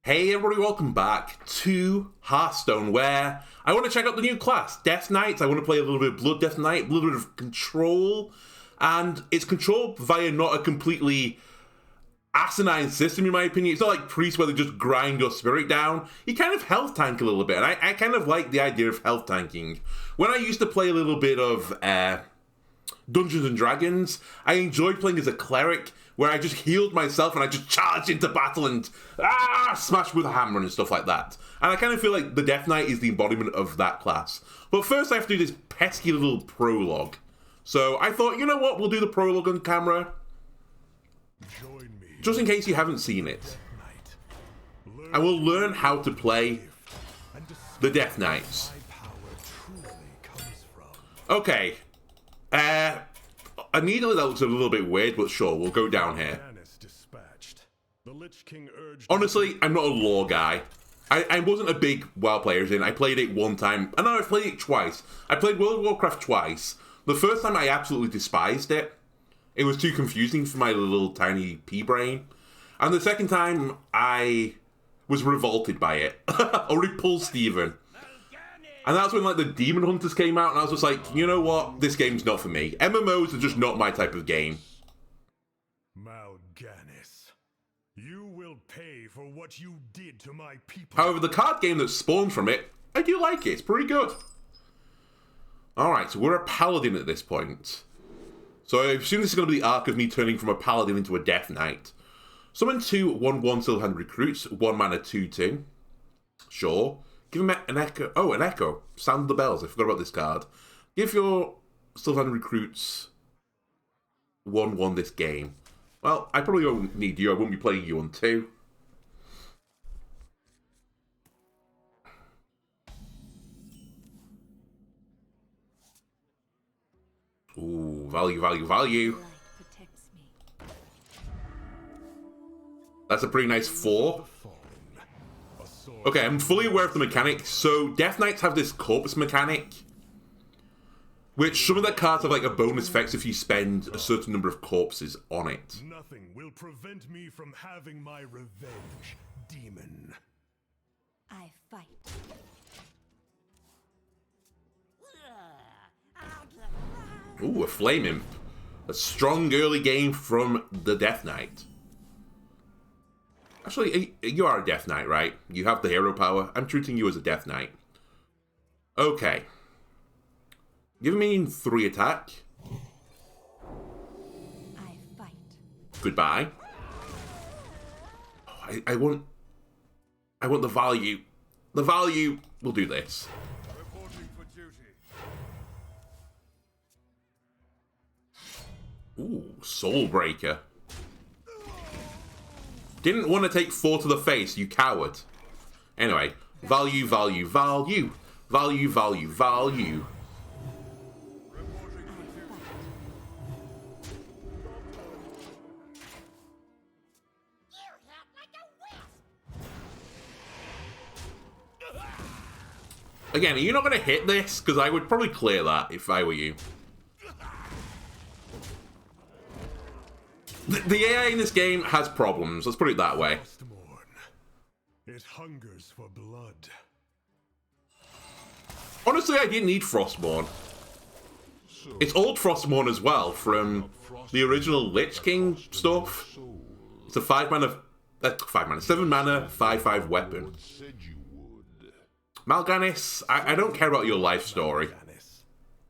Hey everybody, welcome back to Hearthstone, where I want to check out the new class, Death Knights. I want to play a little bit of Blood Death Knight, a little bit of Control, and it's controlled via not a completely asinine system in my opinion. It's not like Priest where they just grind your spirit down. You kind of health tank a little bit, and I kind of like the idea of health tanking. When I used to play a little bit of Dungeons and Dragons, I enjoyed playing as a cleric, where I just healed myself and I just charged into battle and smashed with a hammer and stuff like that. And I kind of feel like the Death Knight is the embodiment of that class. But first I have to do this pesky little prologue. So I thought, you know what, we'll do the prologue on camera. Just in case you haven't seen it. I will learn how to play the Death Knights. Okay. Immediately that looks a little bit weird, but sure, we'll go down here. Honestly, I'm not a lore guy. I wasn't a big WoW player in. I played it one time. I know I've played it twice. I played World of Warcraft twice. The first time I absolutely despised it. It was too confusing for my little tiny pea brain. And the second time, I was revolted by it. Or repulsed even. And that's when, like, the Demon Hunters came out, and I was just like, you know what? This game's not for me. MMOs are just not my type of game. Mal'Ganis, you will pay for what you did to my people. However, the card game that spawned from it, I do like it. It's pretty good. Alright, so we're a paladin at this point. So I assume this is going to be the arc of me turning from a paladin into a Death Knight. Summon 2 1/1 Silverhand recruits, 1 mana 2/2. Sure. Give him an echo. Oh, an echo. Sound the bells. I forgot about this card. Give your Silverhand recruits 1/1 this game. Well, I probably won't need you. I won't be playing you on 2. Ooh, value, value, value. That's a pretty nice 4. Okay, I'm fully aware of the mechanic. So, Death Knights have this corpse mechanic, which some of the cards have like a bonus effect if you spend a certain number of corpses on it. Nothing will prevent me from having my revenge, demon. I fight. Ooh, a Flame Imp. A strong early game from the Death Knight. Actually, you are a Death Knight, right? You have the hero power. I'm treating you as a Death Knight. Okay. Give me 3 attack. I fight. Goodbye. Oh, I want the value. The value will do this. Reporting for duty. Ooh, Soulbreaker. Didn't want to take 4 to the face, you coward. Anyway, value, value, value. Value, value, value. Again, are you not going to hit this? Because I would probably clear that if I were you. The AI in this game has problems, let's put it that way. It hungers for blood. Honestly, I didn't need Frostmourne. It's old Frostmourne as well, from the original Lich King stuff. It's a 7 mana, 5/5 weapon. Mal'Ganis, I don't care about your life story.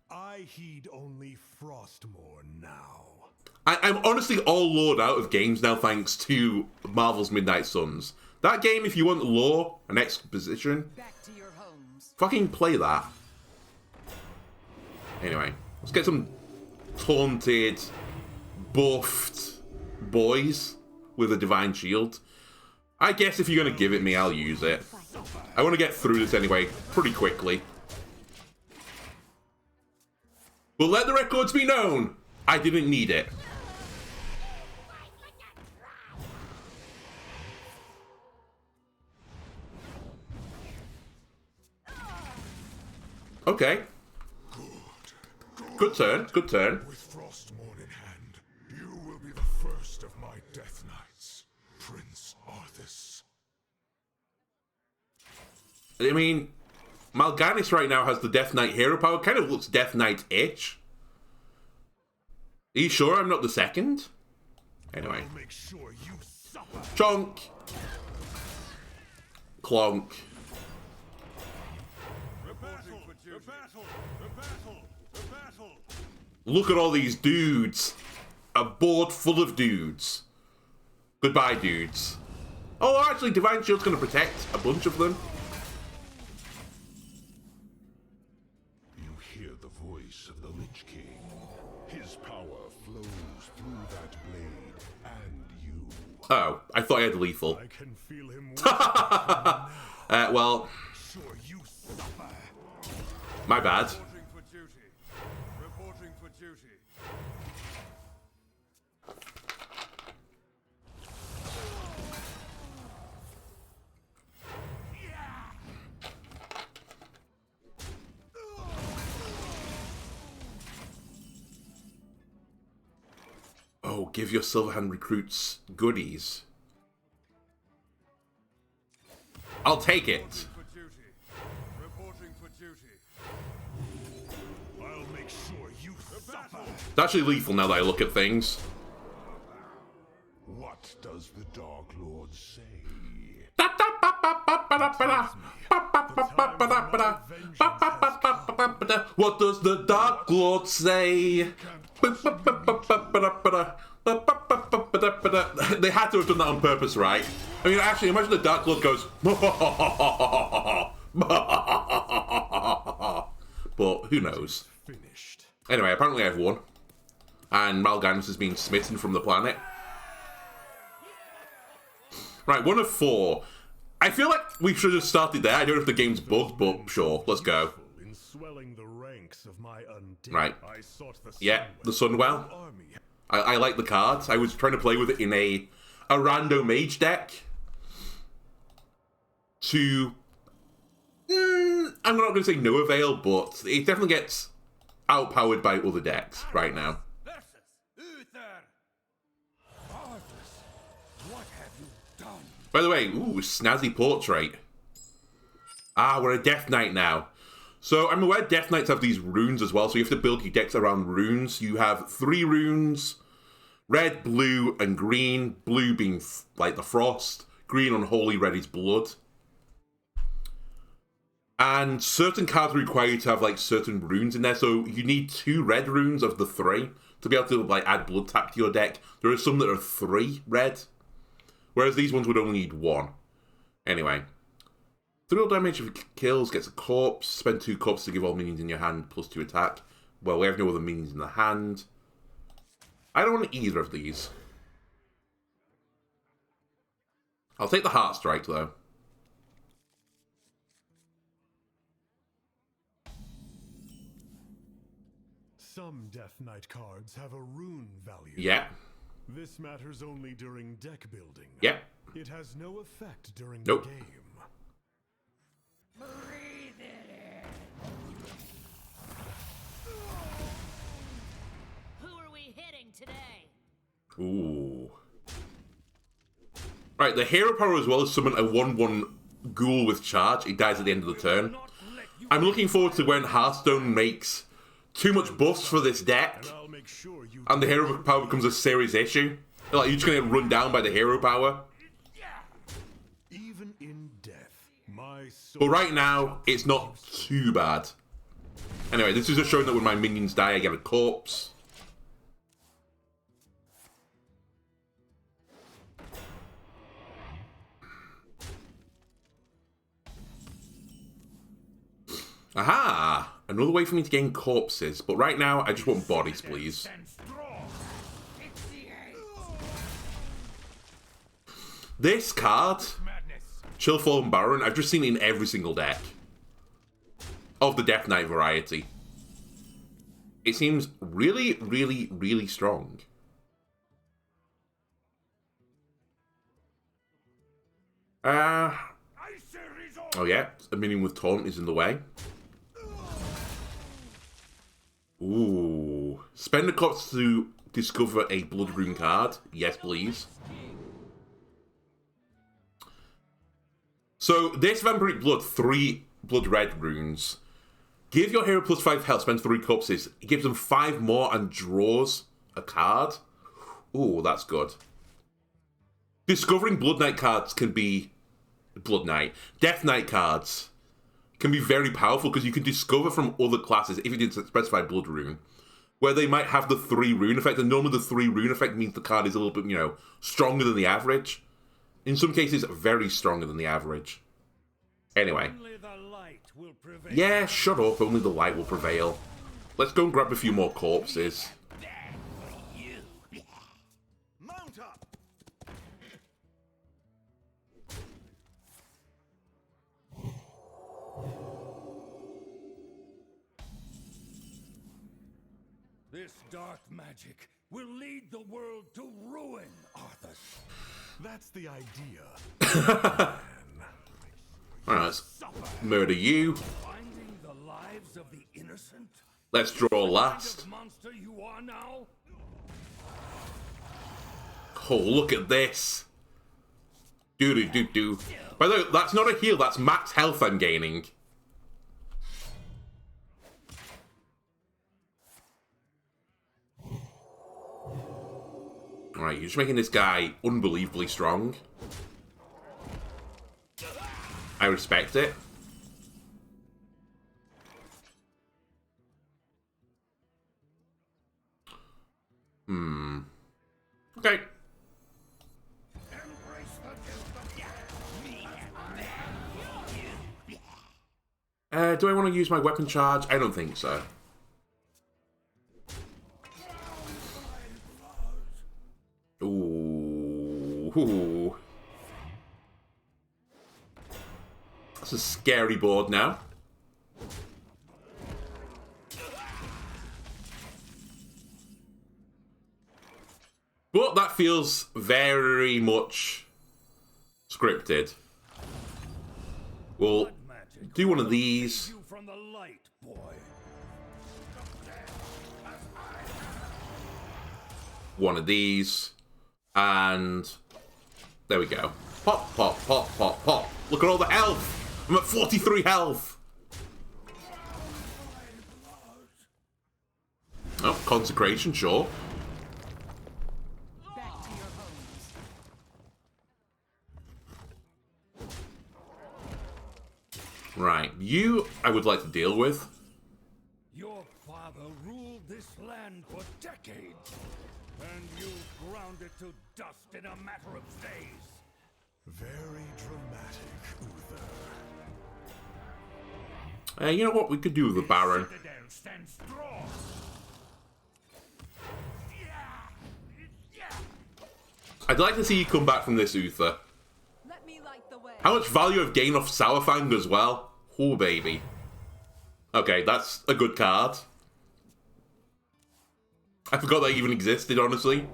I heed only Frostmourne now. I'm honestly all lored out of games now thanks to Marvel's Midnight Suns. That game, if you want lore and exposition, Back to your homes. fucking play that. Anyway, let's get some taunted, buffed boys with a Divine Shield. I guess if you're going to give it me, I'll use it. I want to get through this anyway, pretty quickly. But let the records be known, I didn't need it. Okay. Good turn, good turn. With Frostmourne in hand, you will be the first of my Death Knights, Prince Arthas. I mean, Mal'Ganis right now has the Death Knight hero power. Kind of looks Death Knight-ish. Are you sure I'm not the second? Anyway. I'll make sure you suffer. Chonk. Clonk. The battle, the battle, the battle, the battle. Look at all these dudes. A board full of dudes. Goodbye, dudes. Oh, actually, Divine Shield's going to protect a bunch of them. You hear the voice of the Lich King. His power flows through that blade, and you. Oh, I thought I had lethal. I can feel him. Well, Sure, you suffer. my bad. Reporting for duty. Reporting for duty. Oh, give your Silverhand recruits goodies. I'll take it. For duty. Reporting for duty. I'll make sure you suffer. It's actually lethal now that I look at things. What does the Dark Lord say? What does the Dark Lord say? They had to have done that on purpose, right? I mean, actually, imagine the Dark Lord goes... But who knows? Finished. Anyway, apparently I've won. And Mal'Ganis has been smitten from the planet. Right, 1 of 4. I feel like we should have started there. I don't know if the game's bugged, but sure, let's go. In swelling the ranks of my undead, Right. I sought the Yeah, the Sunwell. army. I like the cards. I was trying to play with it in a rando mage deck. To... I'm not going to say no avail, but it definitely gets outpowered by other decks right now. Versus Uther. Arthas, what have you done? By the way, ooh, snazzy portrait. Ah, we're a Death Knight now. So I'm aware Death Knights have these runes as well, so you have to build your decks around runes. You have 3 runes, red, blue, and green. Blue being like the frost, green unholy, red is blood. And certain cards require you to have like certain runes in there, so you need 2 red runes of the 3 to be able to like add blood tap to your deck. There are some that are 3 red, whereas these ones would only need 1. Anyway. 3 damage if it kills, gets a corpse. Spend 2 corpses to give all minions in your hand, plus 2 attack. Well, we have no other minions in the hand. I don't want either of these. I'll take the Heart Strike, though. Some Death Knight cards have a rune value. Yeah. This matters only during deck building. Yeah. It has no effect during Nope. the game. Breathe it in. Who are we hitting today? Ooh. Right, the hero power as well as summon a 1/1 ghoul with charge. It dies at the end of the turn. I'm looking forward to when Hearthstone makes too much buffs for this deck, I'll make sure you and the hero power becomes a serious issue. Like, you're just going to get run down by the hero power. even in death. My soul. But right now, it's not too bad. Anyway, this is just showing that when my minions die, I get a corpse. Aha! Another way for me to gain corpses. But right now, I just want bodies, please. This card, Chillfallen Baron, I've just seen it in every single deck. Of the Death Knight variety. It seems really, really, really strong. Oh yeah, a minion with taunt is in the way. Ooh. Spend a corpse to discover a blood rune card. Yes, please. So, this Vampiric Blood, 3 Blood Red runes. Give your hero plus 5 health, spend 3 corpses. It gives them 5 more and draws a card. Ooh, that's good. Discovering Blood Knight cards can be... Blood Knight. Death Knight cards can be very powerful because you can discover from other classes, if you didn't specify Blood Rune, where they might have the 3 rune effect, and normally the 3 rune effect means the card is a little bit, you know, stronger than the average. In some cases, very stronger than the average. Anyway. Yeah, shut up, only the light will prevail. Let's go and grab a few more corpses. Mount up. This dark magic will lead the world to ruin, Arthas. That's the idea. Alright, let's murder you. Finding the lives of the innocent? Let's draw last. What kind of monster you are now? Oh, look at this. Do-do-do-do. By the way, that's not a heal, that's max health I'm gaining. Alright, you're just making this guy unbelievably strong. I respect it. Okay. Do I want to use my weapon charge? I don't think so. Ooh. That's a scary board now. But that feels very much scripted. We'll do one of these. From the light, boy. One of these. And there we go. Pop, pop, pop, pop, pop. Look at all the health. I'm at 43 health. Oh, consecration, sure. Back to your homes. Right, you I would like to deal with. Your father ruled this land for decades, and you ground it to dust in a matter of days. Very dramatic, Uther. You know what? We could do with the Baron. Citadel stands strong. I'd like to see you come back from this, Uther. Let me light the way. How much value I've gained off Sourfang as well? Oh, baby. Okay, that's a good card. I forgot that even existed, honestly.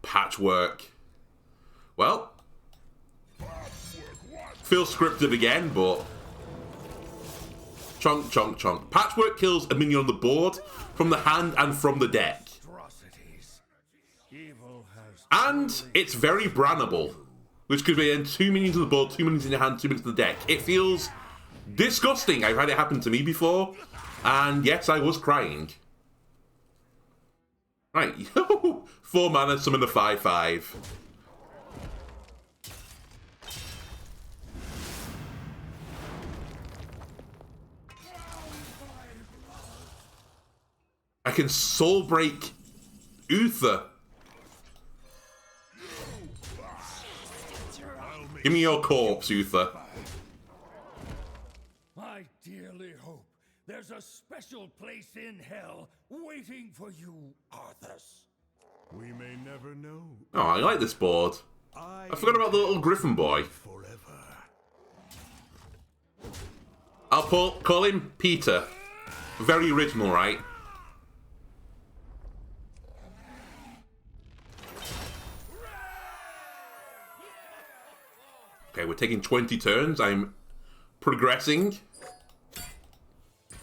Patchwork. Well. Feels scripted again, but... Chonk, chonk, chonk. Patchwork kills a minion on the board, from the hand and from the deck. Evil has And it's very brandable. Which could be in 2 minions on the board, 2 minions in your hand, 2 minions in the deck. It feels disgusting. I've had it happen to me before. And yes, I was crying. Right. 4 mana, summon a 5/5. I can soul break Uther. Give me your corpse, Uther. I dearly hope there's a special place in hell waiting for you, Arthas. We may never know. Oh, I like this board. I forgot about the little griffin boy. Forever. I'll call him Peter. Very original, right? Okay, we're taking 20 turns. I'm progressing.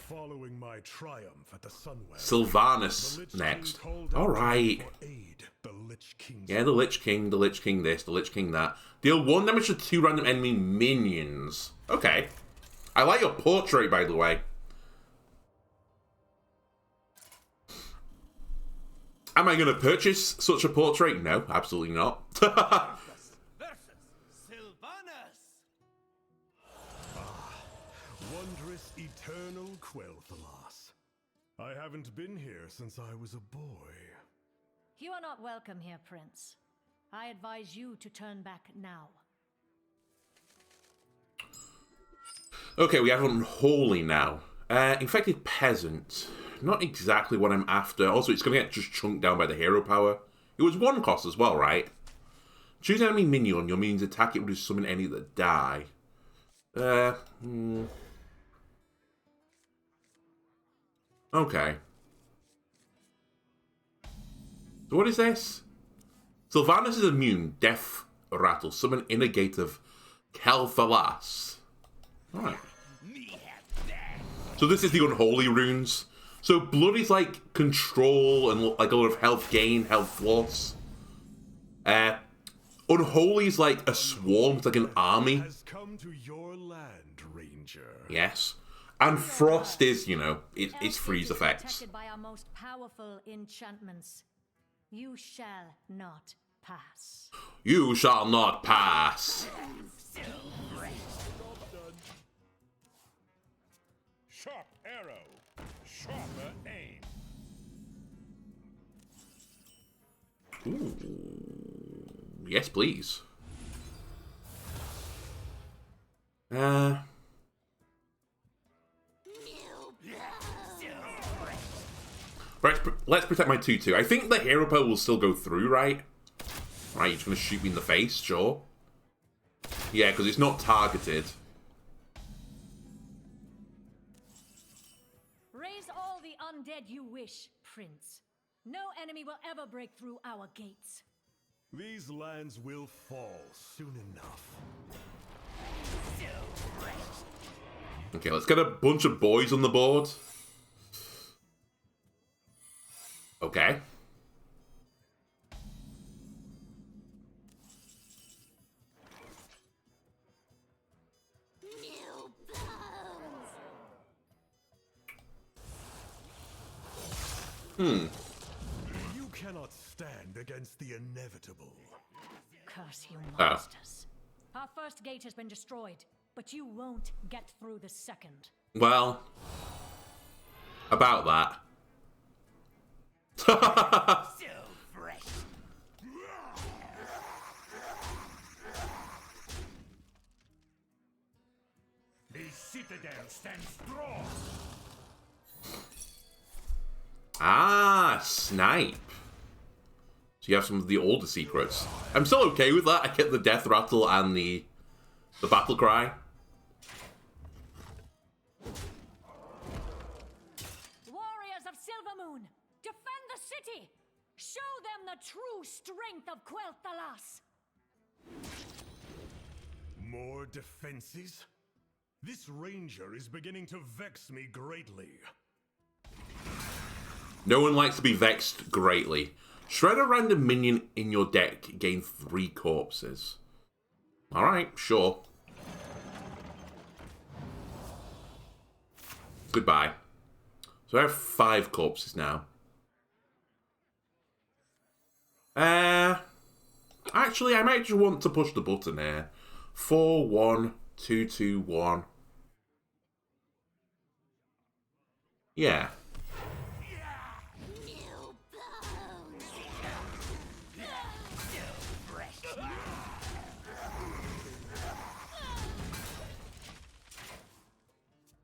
Following my triumph at the Sunwell. Sylvanas next. Alright. Aid the Lich King's Yeah, the Lich King this, the Lich King that. Deal 1 damage to 2 random enemy minions. Okay. I like your portrait, by the way. Am I going to purchase such a portrait? No, absolutely not. wondrous eternal Quel'Thalas. I haven't been here since I was a boy. You are not welcome here, Prince. I advise you to turn back now. Okay, we have Unholy now. Infected Peasant. Not exactly what I'm after. Also, it's going to get just chunked down by the hero power. It was 1 cost as well, right? Choose an enemy minion. Your minions attack it will just summon any that die. Okay. So what is this? Sylvanas is immune. Death Rattle. Summon Inner Gate of Quel'Thalas. Alright. So this is the Unholy runes. So Blood is like control and like a lot of health gain, health loss. Unholy is like a swarm, it's like an army. Has come to your land, Ranger. Yes. And Frost is, you know, it's freeze effects. Protected by our most powerful enchantments. You shall not pass. You shall not pass. Sharp arrow, sharper aim. Ooh. Yes, please. Right, let's protect my 2-2. I think the hero power will still go through, right? Right, you're just going to shoot me in the face, sure. Yeah, because it's not targeted. Raise all the undead you wish, Prince. No enemy will ever break through our gates. These lands will fall soon enough. Okay, let's get a bunch of boys on the board. Okay. You cannot stand against the inevitable. Curse you monsters. Our first gate has been destroyed, but you won't get through the second. Well, about that. The citadel stands strong. Ah, snipe. So you have some of the older secrets. I'm still okay with that. I get the death rattle and the battle cry. Warriors of Silvermoon, defend the city! Show them the true strength of Quel'Thalas! More defenses? This ranger is beginning to vex me greatly. No one likes to be vexed greatly. Shred a random minion in your deck. Gain 3 corpses. Alright, sure. Goodbye. So I have 5 corpses now. Actually, I might just want to push the button here. 4, 1, 2, 2, 1. Yeah.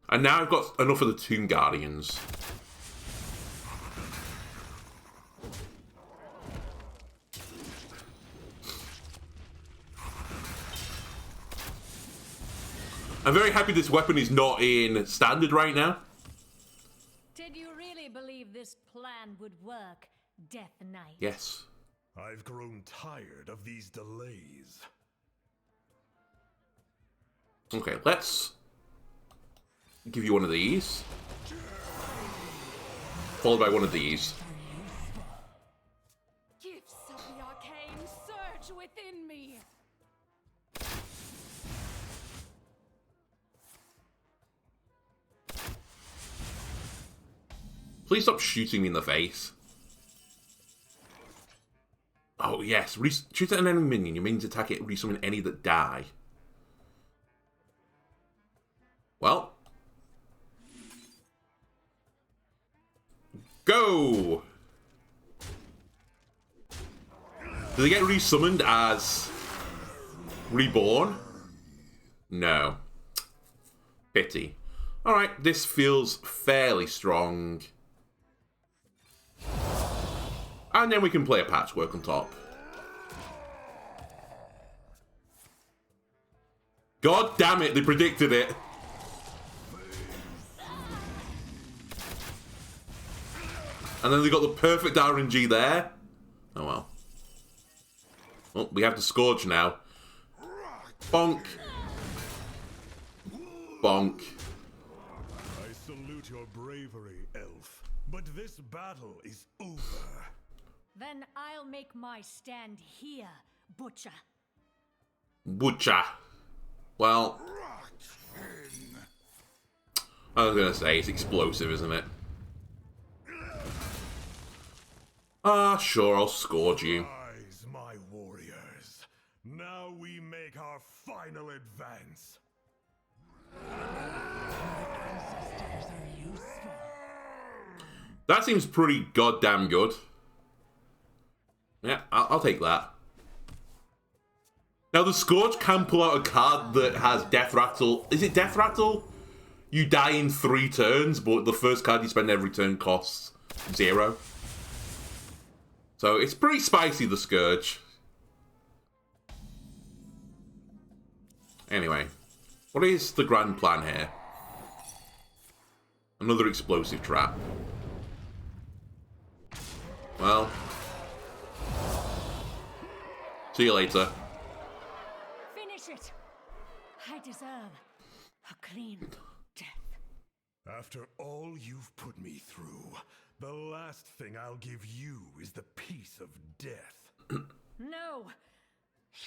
And now I've got enough of the Tomb Guardians. I'm very happy this weapon is not in standard right now. Did you really believe this plan would work, Death Knight? Yes. I've grown tired of these delays. Okay, let's give you one of these. Followed by one of these. Gifts of the Lich within me. Please stop shooting me in the face. Oh, yes. Shoot at an enemy minion. Your minions attack it, resummon any that die. Well. Go! Do they get resummoned as reborn? No. Pity. Alright, this feels fairly strong. And then we can play a patchwork on top. God damn it, they predicted it. And then they got the perfect RNG there. Oh well. Well, we have the Scourge now. Bonk. Bonk. I salute your bravery, elf. But this battle is over. Then I'll make my stand here, Butcher. Butcher. Well, I was gonna say, it's explosive, isn't it? Ah, sure, I'll scourge you. Rise, my warriors. Now we make our final advance. That seems pretty goddamn good. Yeah, I'll take that. Now, the Scourge can pull out a card that has Death Rattle. Is it Death Rattle? You die in 3 turns, but the first card you spend every turn costs 0. So, it's pretty spicy, the Scourge. Anyway, what is the grand plan here? Another explosive trap. Well, see you later. Finish it. I deserve a clean death. After all you've put me through, the last thing I'll give you is the peace of death. No,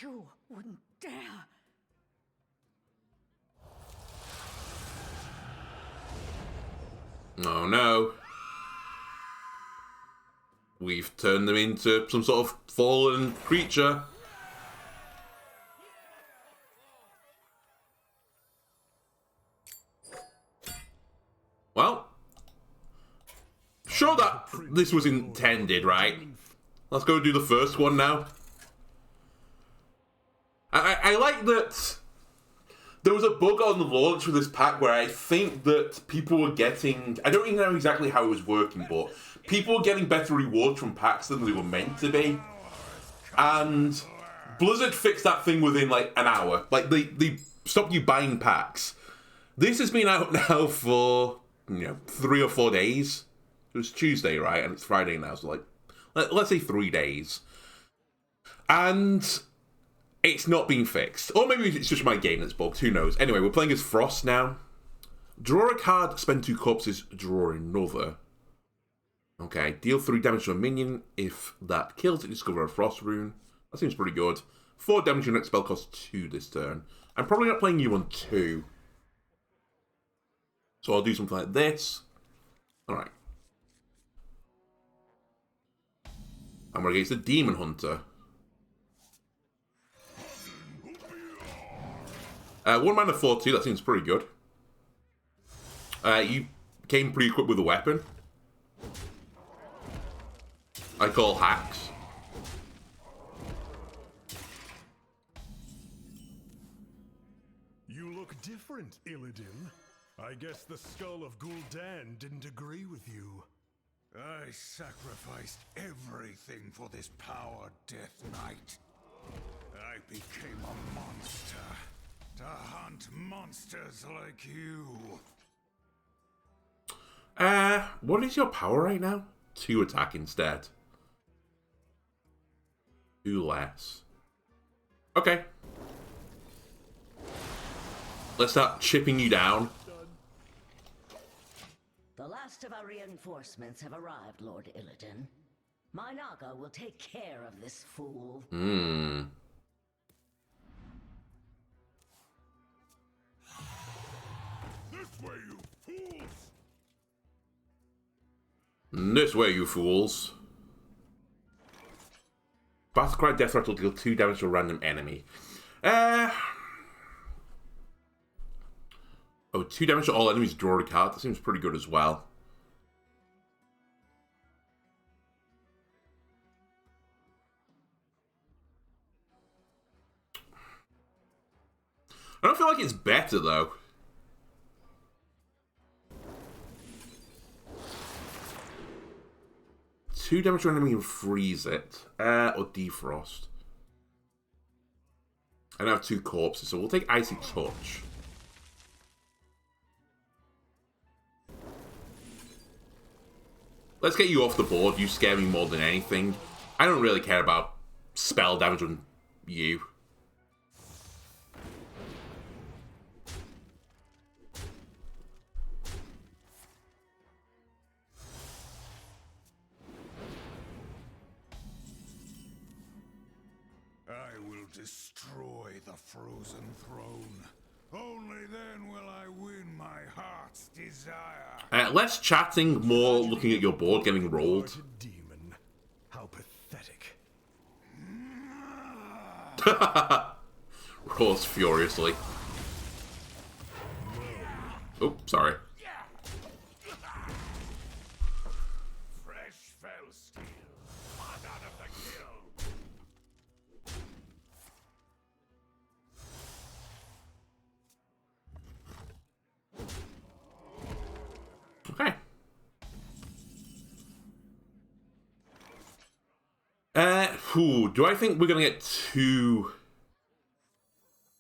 you wouldn't dare. Oh no. We've turned them into some sort of fallen creature. Well, sure that this was intended, right? Let's go do the first one now. I like that there was a bug on the launch for this pack where I think that people were getting... I don't even know exactly how it was working, but people were getting better rewards from packs than they were meant to be. And Blizzard fixed that thing within, like, an hour. Like, they stopped you buying packs. This has been out now for, 3 or 4 days. It was Tuesday, right? And it's Friday now, so, like, let's say 3 days. And it's not been fixed. Or maybe it's just my game that's bugged, who knows. Anyway, we're playing as Frost now. Draw a card, spend 2 corpses, draw another. Okay, deal 3 damage to a minion. If that kills it, discover a Frost rune. That seems pretty good. 4 damage to your next spell costs 2 this turn. I'm probably not playing you on 2. So I'll do something like this. Alright. And we're against the Demon Hunter. 1 mana 4/2, that seems pretty good. You came pretty equipped with a weapon. I call hacks. You look different, Illidan. I guess the skull of Gul'dan didn't agree with you. I sacrificed everything for this power, Death Knight. I became a monster to hunt monsters like you. What is your power right now? 2 attack instead. 2 less. Okay. Let's start chipping you down. The last of our reinforcements have arrived, Lord Illidan. My Naga will take care of this fool. This way, you fools. Battlecry Death Threat will deal 2 damage to a random enemy. Oh, 2 damage to all enemies draw a card. That seems pretty good as well. I don't feel like it's better, though. Two damage to an enemy and freeze it. Or defrost. I don't have 2 corpses, so we'll take Icy Touch. Let's get you off the board. You scare me more than anything. I don't really care about spell damage on you. I will destroy the frozen throne. Only then will I win my heart's desire. Less chatting, more looking at your board getting rolled. Demon. How pathetic. Roars furiously. Oh, sorry. Fresh fell steel. Hot out of the kiln. Okay. Do I think we're gonna get 2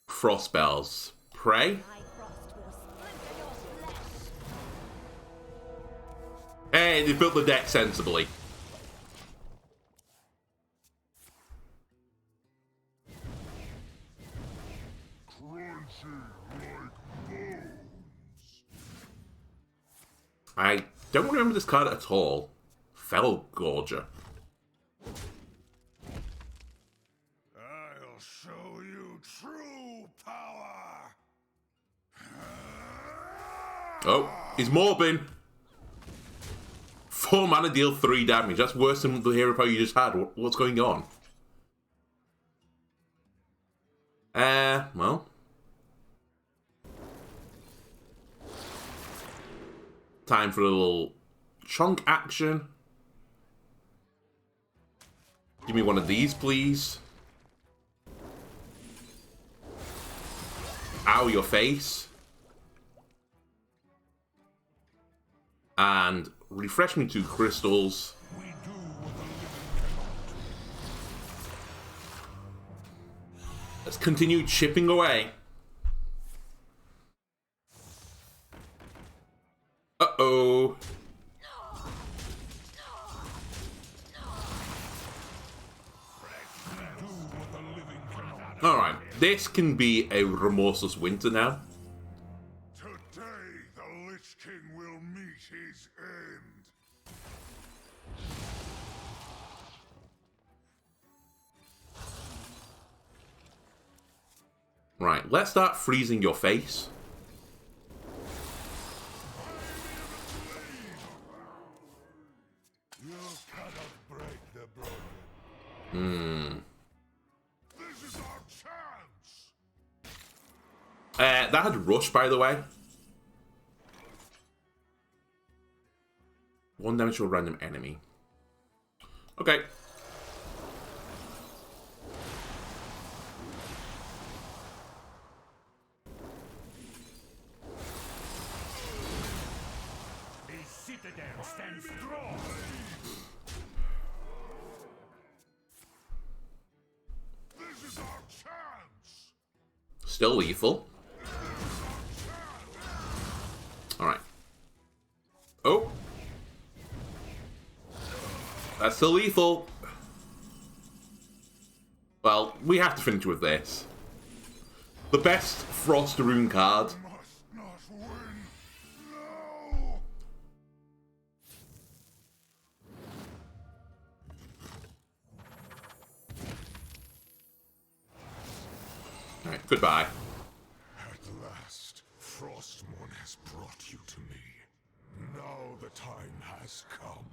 frost spells? Pray? Hey, they built the deck sensibly. I don't remember this card at all. Fell Gorger. I'll show you true power. Oh, he's morbing. 4 mana, deal 3 damage. That's worse than the hero power you just had. What's going on? Well. Time for a little chunk action. Give me one of these, please. Ow, your face. And refresh me 2 crystals. Let's continue chipping away. Uh-oh. Alright, this can be a remorseless winter now. Today the Lich King will meet his end. Right, let's start freezing your face. You cannot break the broken. This is our chance. That had rush, by the way. 1 damage to a random enemy. Okay. The citadel stands strong. This is our chance. Still lethal. Alright. Oh. That's still lethal. Well, we have to finish with this. The best Frost Rune card. Must not win. No. Alright, goodbye. At last, Frostmourne has brought you to me. Now the time has come.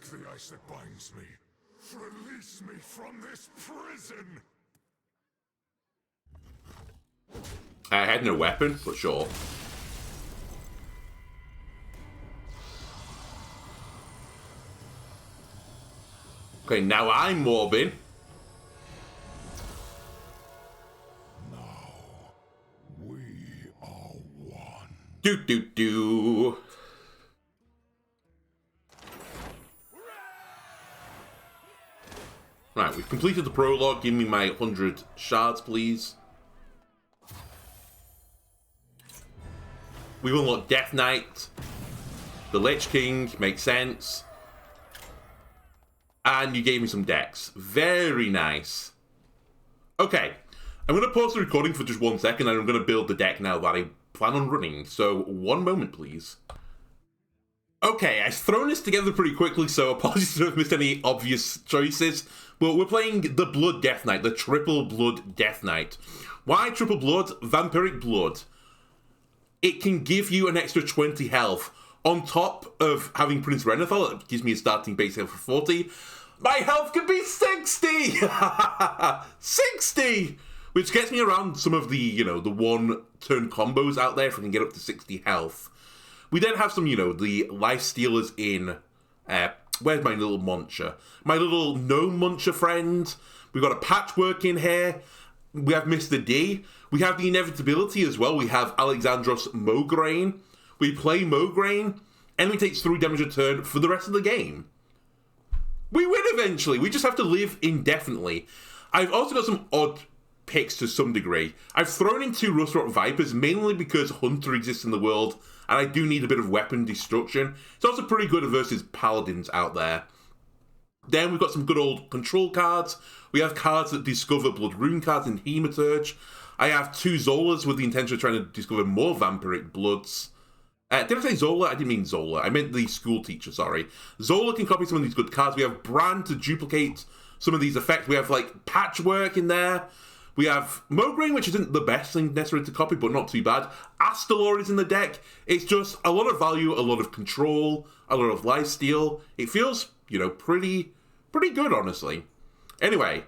the ice that binds me. Release me from this prison! I had no weapon, but sure. Okay, now I'm morbing. Now, we are one. Do. Right, we've completed the prologue. Give me my 100 shards, please. We've unlocked Death Knight. The Lich King, makes sense. And you gave me some decks. Very nice. Okay, I'm going to pause the recording for just 1 second and I'm going to build the deck now that I plan on running. So, 1 moment, please. Okay, I've thrown this together pretty quickly, so apologies if I've missed any obvious choices. But we're playing the Blood Death Knight, the Triple Blood Death Knight. Why Triple Blood? Vampiric Blood. It can give you an extra 20 health. On top of having Prince Renathal, it gives me a starting base health for 40. My health can be 60! 60! Which gets me around some of the, you know, the one-turn combos out there if I can get up to 60 health. We then have some, you know, the life stealers in... where's my little muncher? My little gnome muncher friend. We've got a patchwork in here. We have Mr. D. We have the inevitability as well. We have Alexandros Mograine. We play Mograine. Enemy takes 3 damage a turn for the rest of the game. We win eventually. We just have to live indefinitely. I've also got some odd picks to some degree. I've thrown in 2 Rustrot Vipers, mainly because Hunter exists in the world, and I do need a bit of weapon destruction. It's also pretty good versus Paladins out there. Then we've got some good old control cards. We have cards that discover blood rune cards in Hematurge. I have 2 Zolas with the intention of trying to discover more vampiric bloods. Did I say Zola? I didn't mean Zola. I meant the school teacher, sorry. Zola can copy some of these good cards. We have Bran to duplicate some of these effects. We have, like, Patchwork in there. We have Mograine, which isn't the best thing necessarily to copy, but not too bad. Astalor is in the deck. It's just a lot of value, a lot of control, a lot of lifesteal. It feels, you know, pretty good, honestly. Anyway,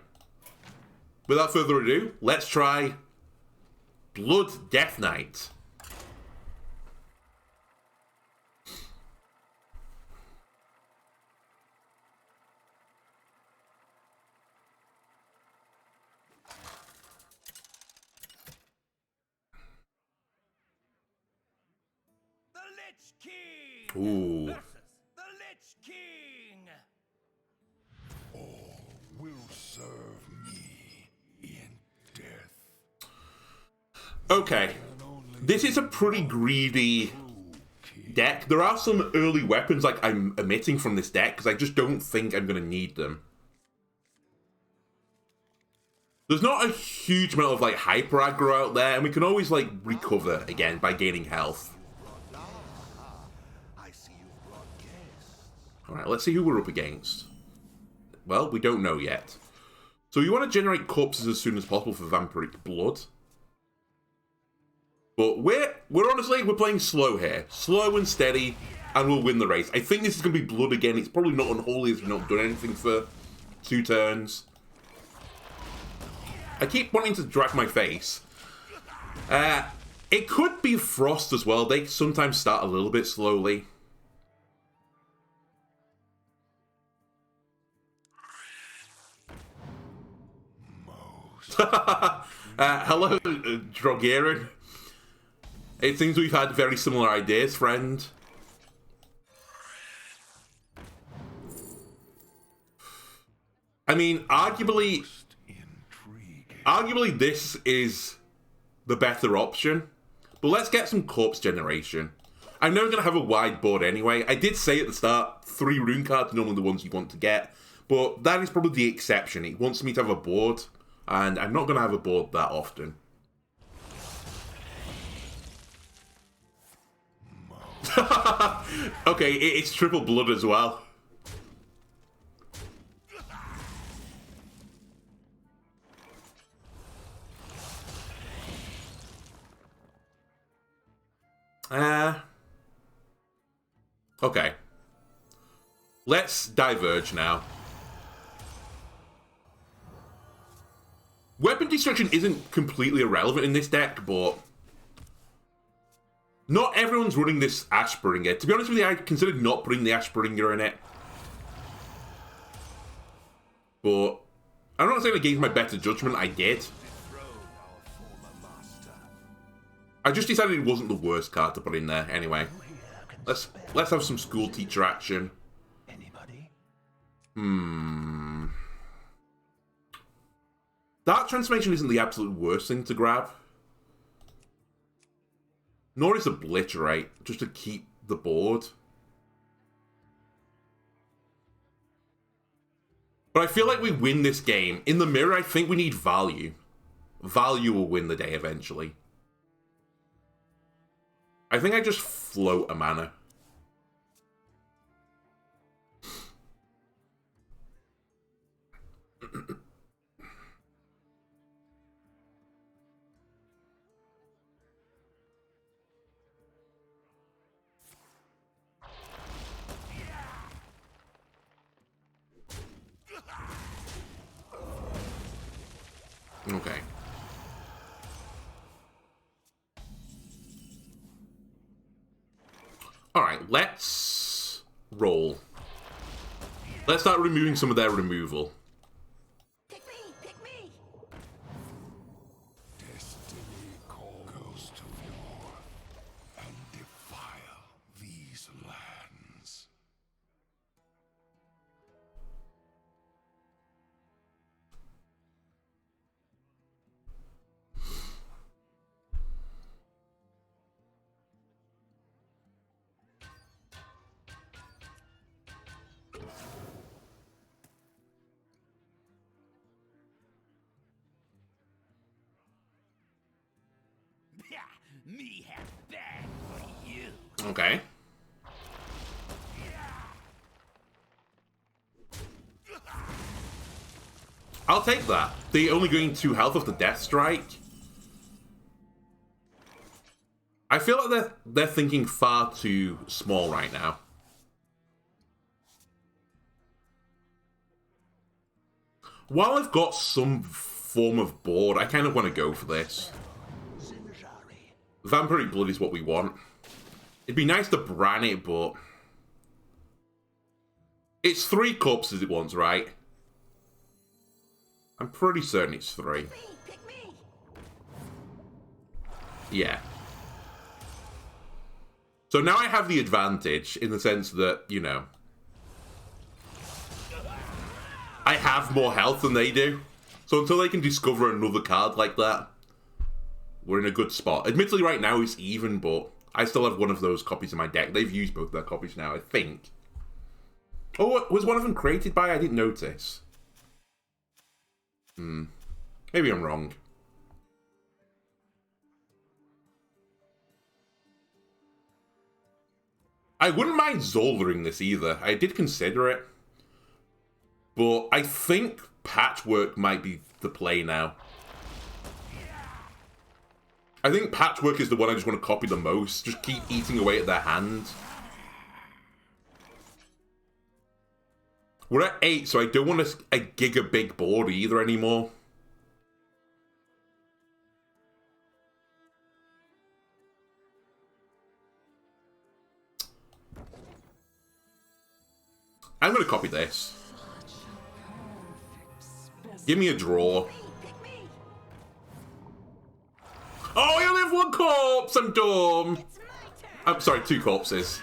without further ado, let's try Blood Death Knight. Ooh. The Lich King! All will serve me in death. Okay. This is a pretty greedy deck. There are some early weapons like I'm omitting from this deck because I just don't think I'm going to need them. There's not a huge amount of like hyper aggro out there, and we can always like recover again by gaining health. Alright, let's see who we're up against. Well, we don't know yet. So you want to generate corpses as soon as possible for vampiric blood. But we're honestly, we're playing slow here. Slow and steady, and we'll win the race. I think this is going to be blood again. It's probably not unholy as we've not done anything for 2 turns. I keep wanting to drag my face. It could be frost as well. They sometimes start a little bit slowly. Hello, Drogerin. It seems we've had very similar ideas, friend. I mean, arguably this is the better option. But let's get some corpse generation. I'm never going to have a wide board anyway. I did say at the start, 3 rune cards are normally the ones you want to get. But that is probably the exception. It wants me to have a board. And I'm not going to have a board that often. Okay, it's triple blood as well. Okay. Let's diverge now. Weapon destruction isn't completely irrelevant in this deck, but not everyone's running this Ashbringer. To be honest with you, I considered not putting the Ashbringer in it. But I'm not saying against my better judgment, I did. I just decided it wasn't the worst card to put in there anyway. Let's have some school teacher action. That transformation isn't the absolute worst thing to grab. Nor is Obliterate, just to keep the board. But I feel like we win this game. In the mirror, I think we need value. Value will win the day eventually. I think I just float a mana. Okay. Alright, let's roll. Let's start removing some of their removal. Pick me! Pick me! Destiny calls to north and defile these lands. Me have bad for you. Okay. I'll take that. They only gain 2 health of the Death Strike. I feel like they're thinking far too small right now. While I've got some form of board, I kind of want to go for this. Vampiric Blood is what we want. It'd be nice to bran it, but it's 3 corpses it wants, right? I'm pretty certain it's 3. Pick me! Yeah. So now I have the advantage in the sense that, you know, I have more health than they do. So until they can discover another card like that, we're in a good spot. Admittedly, right now it's even, but I still have one of those copies in my deck. They've used both their copies now, I think. Oh, was one of them created by? I didn't notice. Maybe I'm wrong. I wouldn't mind Zoldering this either. I did consider it. But I think Patchwork might be the play now. I think Patchwork is the one I just want to copy the most. Just keep eating away at their hand. We're at 8, so I don't want a giga big board either anymore. I'm going to copy this. Give me a draw. Oh, you only have 1 corpse! I'm dumb! I'm sorry, 2 corpses.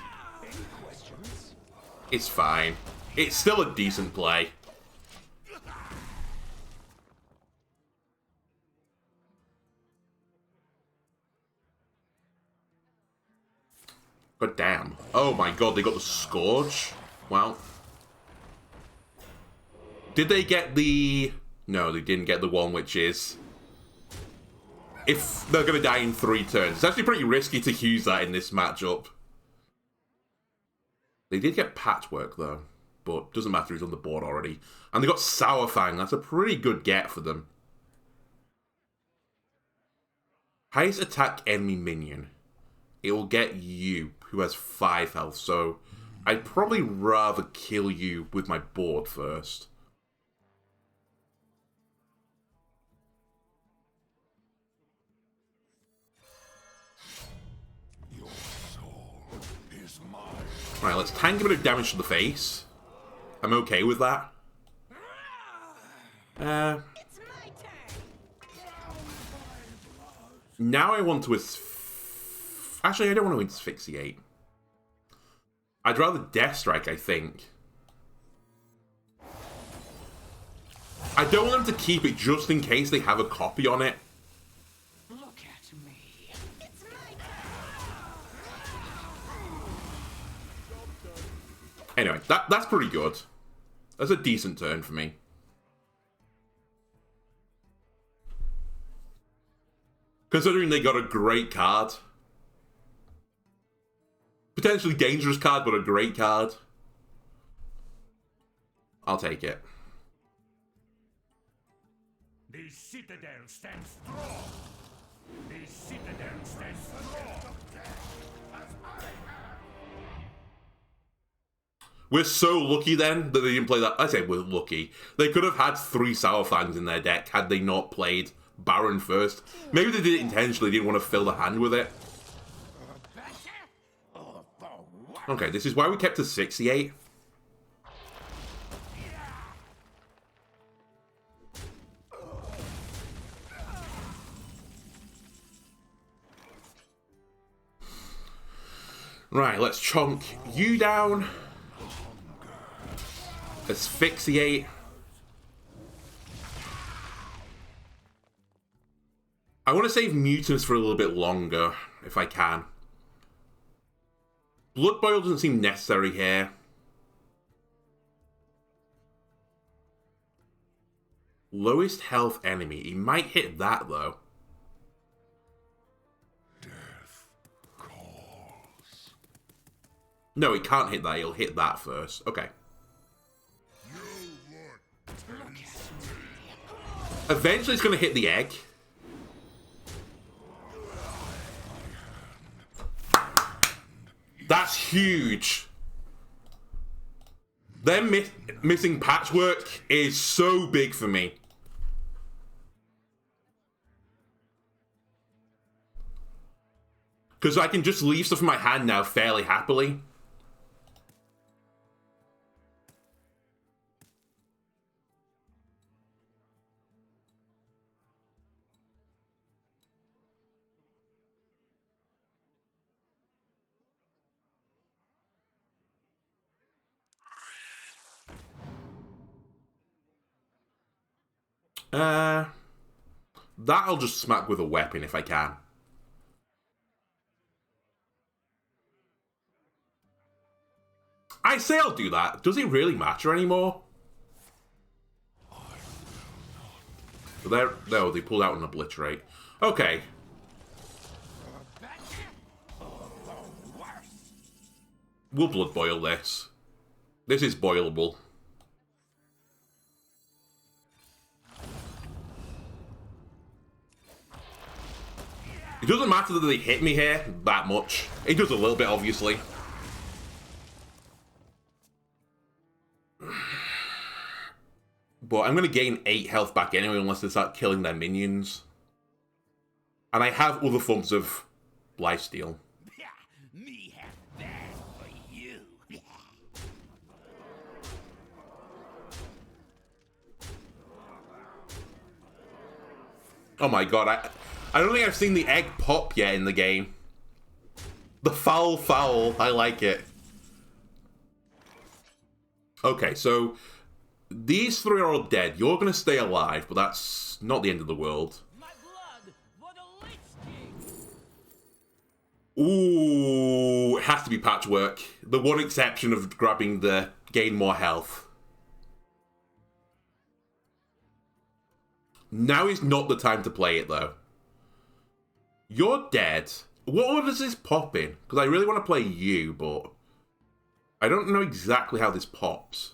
It's fine. It's still a decent play. God damn. Oh my god, they got the Scourge? Wow. Did they get the... No, they didn't get the one which is... If they're going to die in 3 turns. It's actually pretty risky to use that in this matchup. They did get Patchwork, though. But doesn't matter, he's on the board already. And they got Sourfang. That's a pretty good get for them. Highest attack enemy minion. It will get you, who has 5 health. So I'd probably rather kill you with my board first. Your soul is mine. Right, let's tank a bit of damage to the face. I'm okay with that. It's my turn. Now I want to actually, I don't want to asphyxiate. I'd rather Death Strike, I think. I don't want them to keep it just in case they have a copy on it. Look at me. It's my turn. Anyway, that's pretty good. That's a decent turn for me. Considering they got a great card. Potentially dangerous card, but a great card. I'll take it. The citadel stands strong. The citadel stands strong. We're so lucky then that they didn't play that. I say we're lucky. They could have had 3 Sourfangs in their deck had they not played Baron first. Maybe they did it intentionally, didn't want to fill the hand with it. Okay, this is why we kept to 68. Right, let's chunk you down. Asphyxiate. I want to save mutants for a little bit longer, if I can. Blood Boil doesn't seem necessary here. Lowest health enemy. He might hit that, though. Death calls. No, he can't hit that. He'll hit that first. Okay. You look. Eventually, it's going to hit the egg. That's huge. Them missing patchwork is so big for me. Because I can just leave stuff in my hand now fairly happily. That I'll just smack with a weapon if I can. I say I'll do that. Does it really matter anymore? There, they pulled out an obliterate. Okay. We'll blood boil this. This is boilable. It doesn't matter that they hit me here that much. It does a little bit, obviously. But I'm going to gain 8 health back anyway unless they start killing their minions. And I have other forms of lifesteal. Me have that for you. Oh my god, I don't think I've seen the egg pop yet in the game. The foul, I like it. Okay, so these 3 are all dead. You're going to stay alive, but that's not the end of the world. My blood for the Lich King. Ooh, it has to be patchwork. The one exception of grabbing the gain more health. Now is not the time to play it, though. You're dead. What order does this pop in? Because I really want to play you, but I don't know exactly how this pops.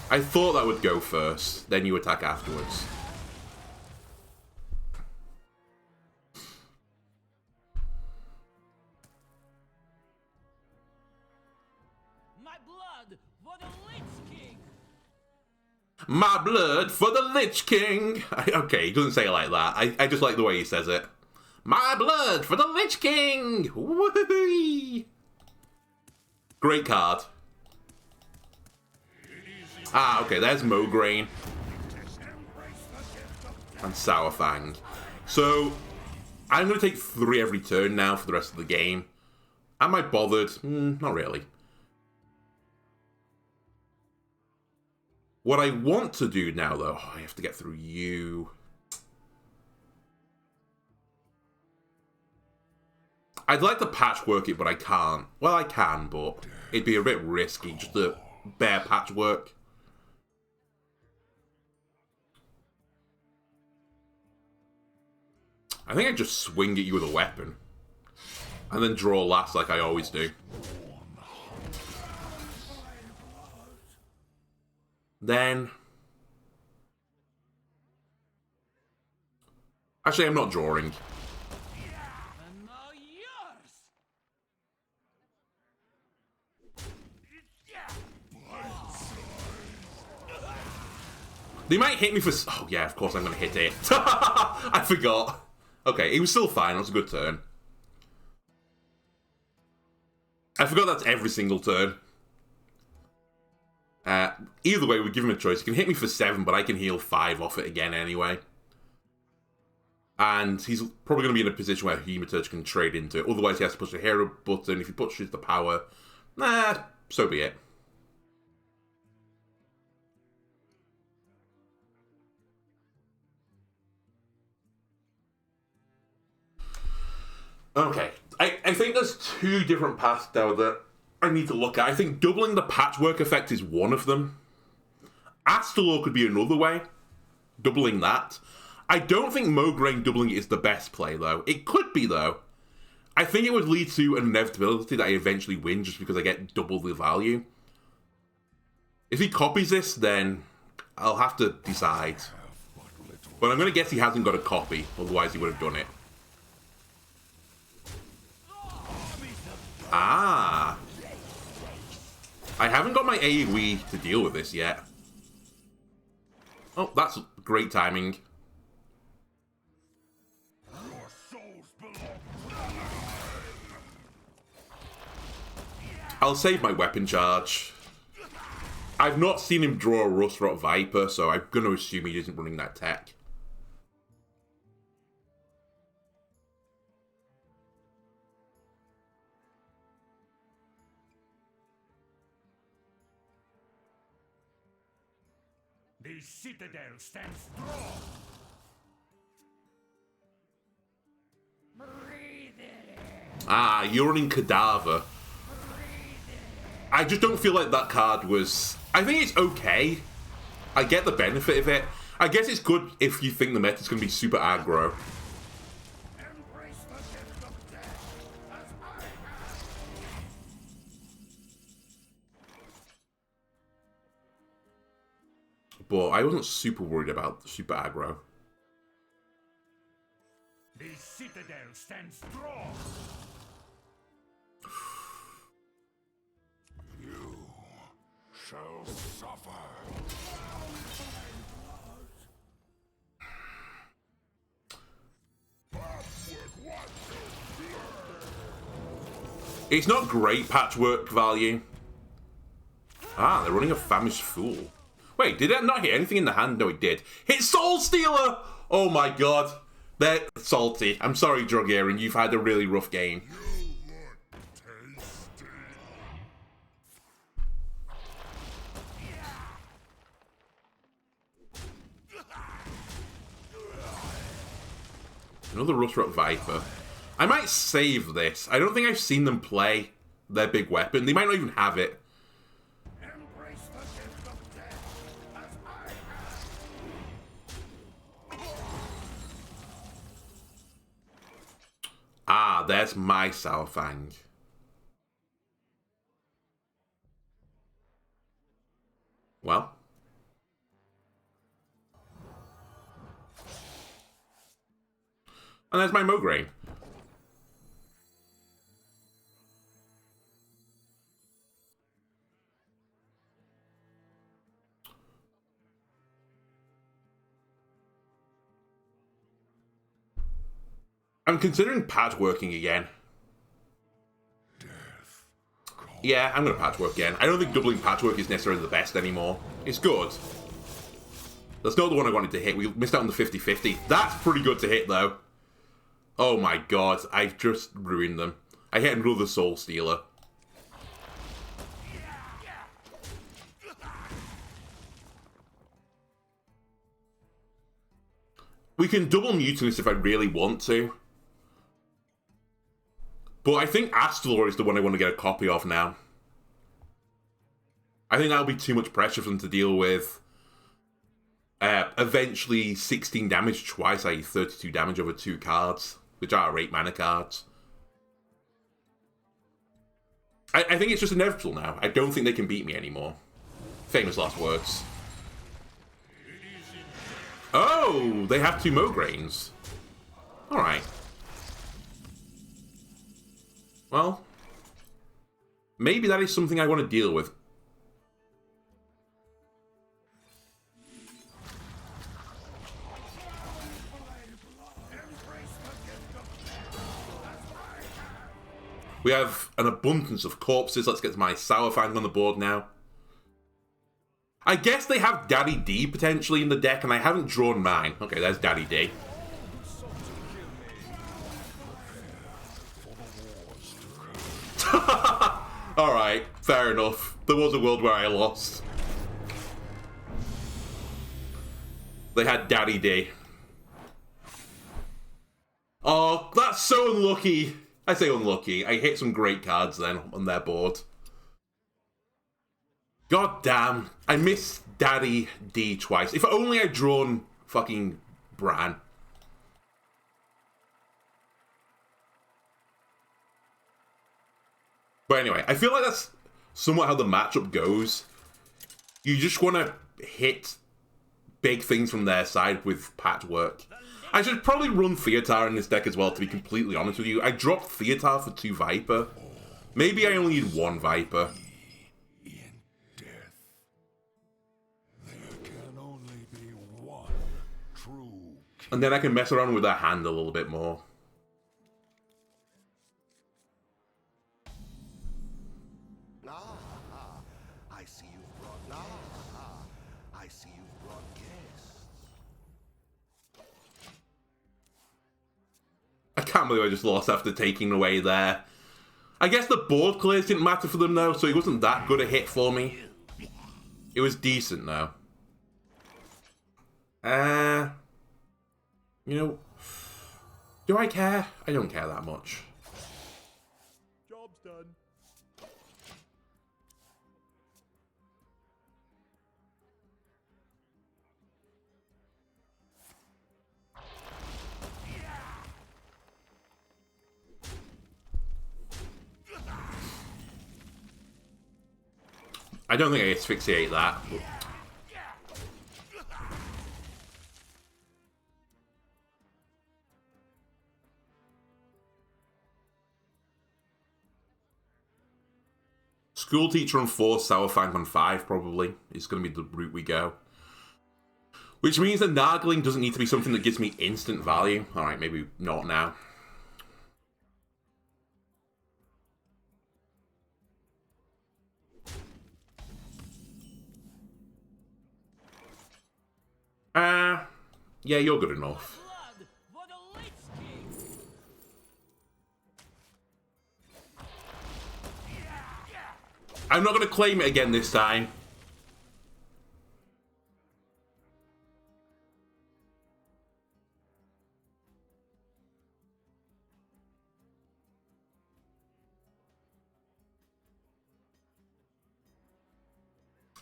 I thought that would go first, then you attack afterwards. My blood for the Lich King! My blood for the Lich King! Okay, he doesn't say it like that. I just like the way he says it. My blood for the Lich King! Woohoo! Great card. Ah, okay, there's Mograine. And Sourfang. So, I'm going to take 3 every turn now for the rest of the game. Am I bothered? Not really. What I want to do now, though... Oh, I have to get through you. I'd like to patchwork it, but I can't. Well, I can, but it'd be a bit risky, just the bare patchwork. I think I just swing at you with a weapon. And then draw last like I always do. Then... Actually, I'm not drawing. And now yours! They might hit me for... Oh, yeah, of course I'm going to hit it. I forgot. Okay, it was still fine. It was a good turn. I forgot that's every single turn. Either way, we give him a choice. He can hit me for 7, but I can heal 5 off it again anyway. And he's probably going to be in a position where Hematurge can trade into it. Otherwise, he has to push the hero button. If he pushes the power, so be it. Okay, I think there's 2 different paths now that I need to look at. I think doubling the patchwork effect is one of them. Astalor could be another way. Doubling that. I don't think Mograine doubling it is the best play, though. It could be, though. I think it would lead to an inevitability that I eventually win just because I get double the value. If he copies this, then I'll have to decide. But I'm going to guess he hasn't got a copy, otherwise he would have done it. Ah. I haven't got my AoE to deal with this yet. Oh, that's great timing. I'll save my weapon charge. I've not seen him draw a Rustrot Viper, so I'm going to assume he isn't running that tech. The citadel stands strong. Ah, you're running Cadaver. I just don't feel like that card was... I think it's okay. I get the benefit of it. I guess it's good if you think the meta's going to be super aggro. But I wasn't super worried about super aggro. The citadel stands strong. You shall suffer. It's not great patchwork value. Ah, they're running a Famished Fool. Wait, did that not hit anything in the hand? No, it did. Hit Soul Stealer! Oh my god. They're salty. I'm sorry, Drogarian. You've had a really rough game. Another Rustrot Viper. I might save this. I don't think I've seen them play their big weapon. They might not even have it. Ah, there's my Sourfang. Well. And there's my Mograine. I'm considering patchworking again. Yeah, I'm going to patchwork again. I don't think doubling patchwork is necessarily the best anymore. It's good. That's not the one I wanted to hit. We missed out on the 50-50. That's pretty good to hit, though. Oh my god, I've just ruined them. I hit another Soul Stealer. We can double Mutinous if I really want to. But I think Astalor is the one I want to get a copy of now. I think that'll be too much pressure for them to deal with. Eventually 16 damage twice, i.e. 32 damage over 2 cards, which are 8 mana cards. I think it's just inevitable now. I don't think they can beat me anymore. Famous last words. Oh, they have 2 Mograines. Alright. Well, maybe that is something I want to deal with. We have an abundance of corpses. Let's get my Sourfang on the board now. I guess they have Daddy D potentially in the deck, and I haven't drawn mine. Okay, there's Daddy D. Alright, fair enough. There was a world where I lost. They had Daddy D. Oh, that's so unlucky. I say unlucky. I hit some great cards then on their board. God damn. I missed Daddy D twice. If only I'd drawn fucking Bran. But anyway, I feel like that's somewhat how the matchup goes. You just want to hit big things from their side with patchwork. I should probably run Theatar in this deck as well, to be completely honest with you. I dropped Theatar for 2 Viper. Maybe I only need 1 Viper. In death, there can only be one true king. And then I can mess around with their hand a little bit more. I see you've brought I see you've brought guests. I can't believe I just lost after taking away there. I guess the board clears didn't matter for them though, so it wasn't that good a hit for me. It was decent though. You know, do I care? I don't care that much. Job's done. I don't think I asphyxiate that. School teacher on 4, Sourfang on 5 probably is going to be the route we go. Which means that Nargling doesn't need to be something that gives me instant value. Alright, maybe not now. Yeah, you're good enough. I'm not going to claim it again this time.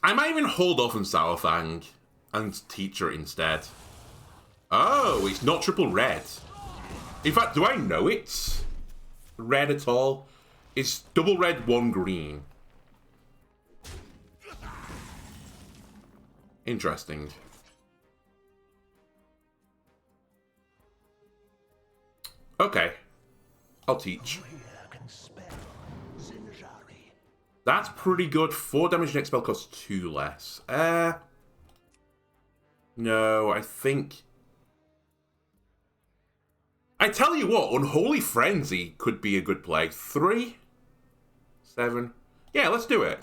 I might even hold off on Sourfang and Teacher instead. Oh, it's not triple red. In fact, do I know it's red at all? It's double red, 1 green. Interesting. Okay. I'll teach. That's pretty good. 4 damage next spell costs 2 less. No, I think... I tell you what, Unholy Frenzy could be a good play. 3, 7. Yeah, let's do it.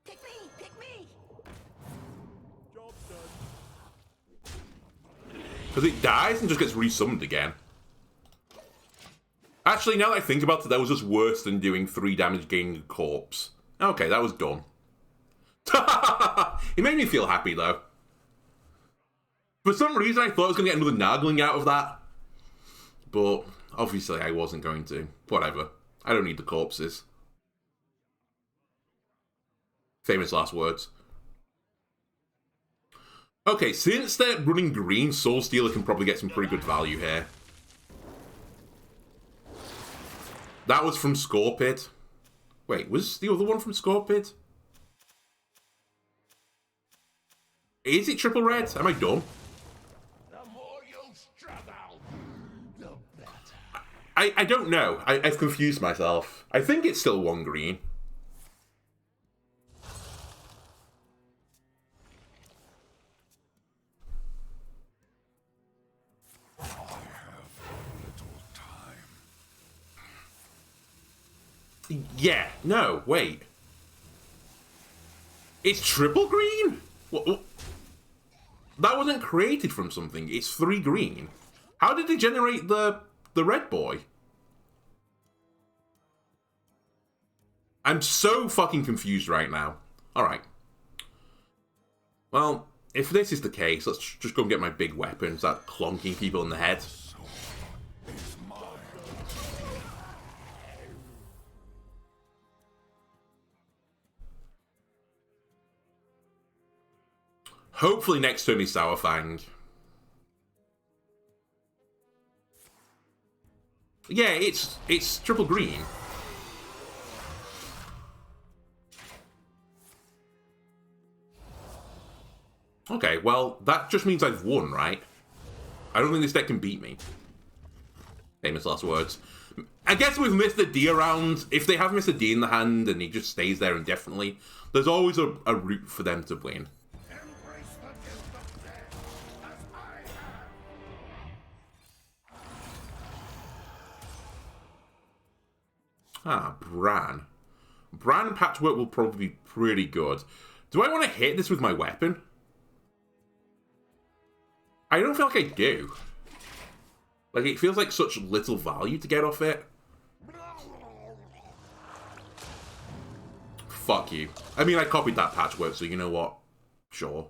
Pick me! Pick me! Because it dies and just gets resummoned again. Actually, now that I think about it, that was just worse than doing 3 damage gaining a corpse. Okay, that was done. It made me feel happy, though. For some reason, I thought I was going to get another Nargling out of that. But, obviously, I wasn't going to. Whatever. I don't need the corpses. Famous last words. Okay, since they're running green, Soul Stealer can probably get some pretty good value here. That was from Scorpid. Wait, was the other one from Scorpid? Is it triple red? Am I dumb? The more you struggle, the better. I don't know. I've confused myself. I think it's still 1 green. I have little time. Yeah, no, wait. It's triple green? What? That wasn't created from something. It's 3 green. How did they generate the red boy? I'm so fucking confused right now. Alright. Well, if this is the case, let's just go and get my big weapon, start clonking people in the head. It's mine. Hopefully next turn is Sourfang. Yeah, it's triple green. Okay, well, that just means I've won, right? I don't think this deck can beat me. Famous last words. I guess with Mr. D around, if they have Mr. D in the hand and he just stays there indefinitely, there's always a route for them to win. Embrace the gift of death, as I have. Ah, Bran. Bran Patchwork will probably be pretty good. Do I want to hit this with my weapon? I don't feel like I do. Like, it feels like such little value to get off it. Fuck you. I mean, I copied that Patchwork, so you know what? Sure.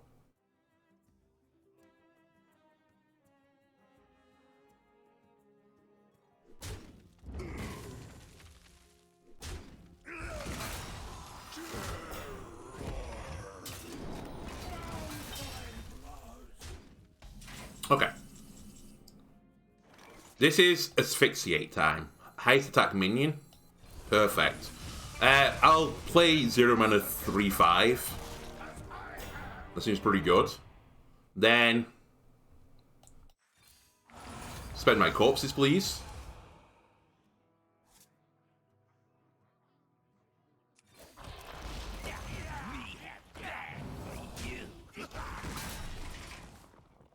Okay. This is Asphyxiate time. Highest attack minion. Perfect. I'll play 0 mana 3/5. That seems pretty good. Then spend my corpses, please.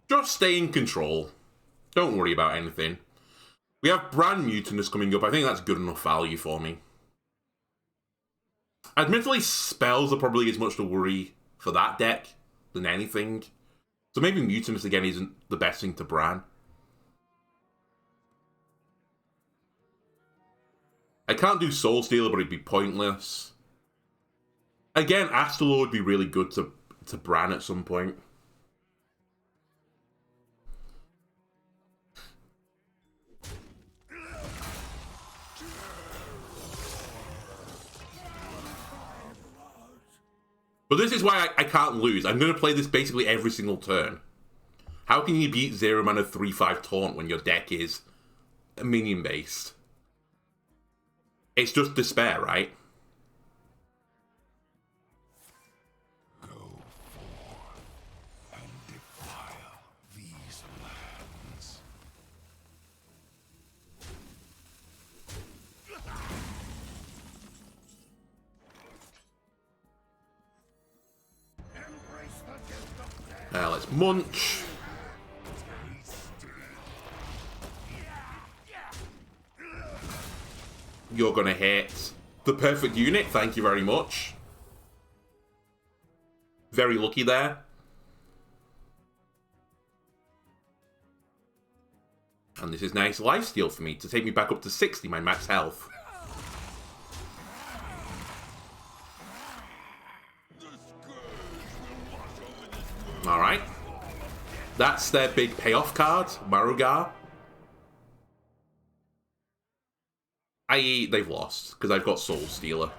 Just stay in control. Don't worry about anything. We have Brand Mutinous coming up. I think that's good enough value for me. Admittedly, spells are probably as much to worry for that deck than anything. So maybe Mutinous again isn't the best thing to Bran. I can't do Soul Stealer, but it'd be pointless. Again, Astalor would be really good to Bran at some point. But this is why I can't lose. I'm going to play this basically every single turn. How can you beat 0 mana 3/5 taunt when your deck is minion based? It's just despair, right? Go forth and defile these lands. Embrace the gift of death. Let's munch. You're going to hit the perfect unit. Thank you very much. Very lucky there. And this is nice lifesteal for me to take me back up to 60, my max health. Alright. That's their big payoff card, Marugar. I.e., they've lost, because I've got Soul Stealer.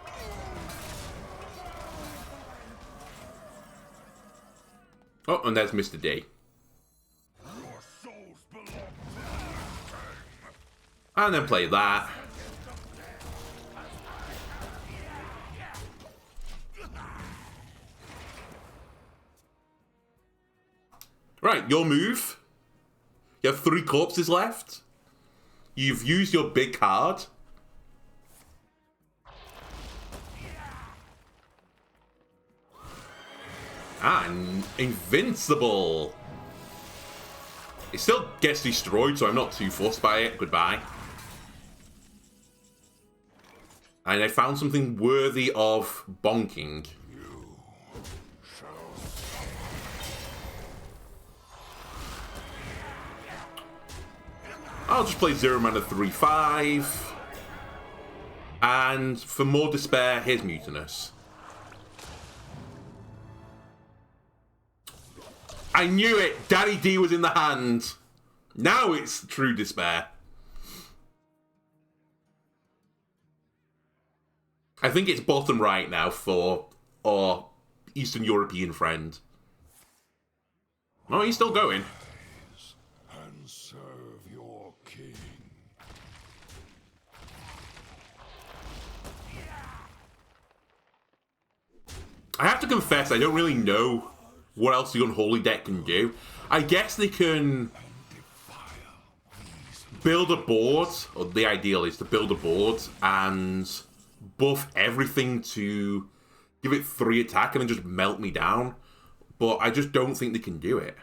Oh, and there's Mr. D. And then play that. Right, your move. You have 3 corpses left. You've used your big card. And invincible. It still gets destroyed, so I'm not too fussed by it. Goodbye. And I found something worthy of bonking. I'll just play 0 mana 3/5. And for more despair, here's Mutinous. I knew it! Daddy D was in the hand. Now it's true despair. I think it's bottom right now for our Eastern European friend. Oh, he's still going. And serve your king. I have to confess, I don't really know what else the Unholy deck can do. I guess they can build a board, or the ideal is to build a board and buff everything to give it 3 attack and then just melt me down. But I just don't think they can do it.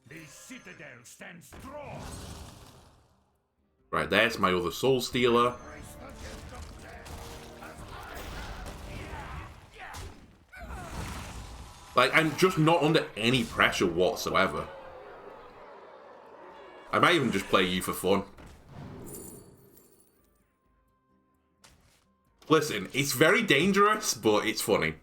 The citadel stands strong. Right, there's my other Soul Stealer. Like, I'm just not under any pressure whatsoever. I might even just play you for fun. Listen, it's very dangerous, but it's funny.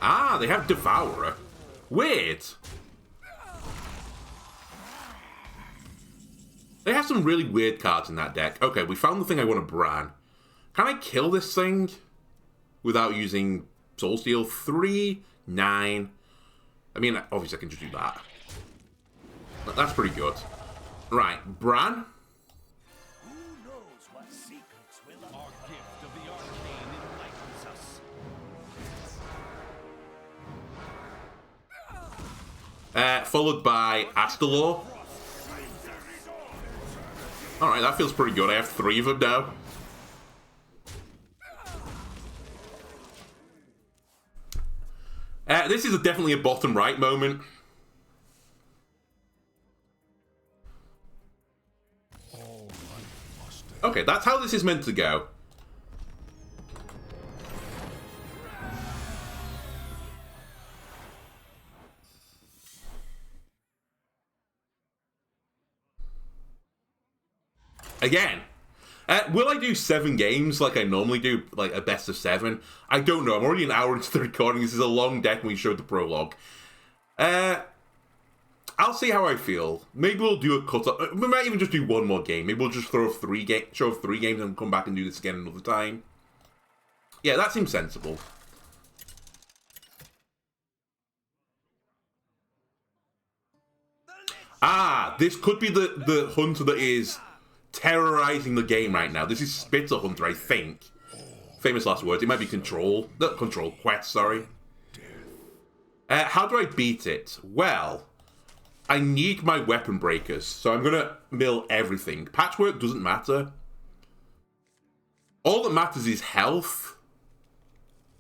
Ah, they have Devourer. Weird. They have some really weird cards in that deck. Okay, we found the thing I want to Bran. Can I kill this thing without using Soulsteel? 3, 9. I mean, obviously I can just do that. That's pretty good. Right, Bran. Who knows what secrets will our gift of the arcane enlightens us? Followed by Astalor. Alright, that feels pretty good. I have 3 of them now. This is definitely a bottom right moment. Okay, that's how this is meant to go. Again, will I do 7 games like I normally do, like a best of 7? I don't know. I'm already an hour into the recording. This is a long deck and we showed the prologue. I'll see how I feel. Maybe we'll do a cut. We might even just do 1 more game. Maybe we'll just show 3 games and come back and do this again another time. Yeah, that seems sensible. Ah, this could be the hunter that is terrorizing the game right now. This is Spitter Hunter, I think. Famous last words. It might be Control. Not Control, Quest, sorry. How do I beat it? Well, I need my weapon breakers, so I'm gonna mill everything. Patchwork doesn't matter. All that matters is health.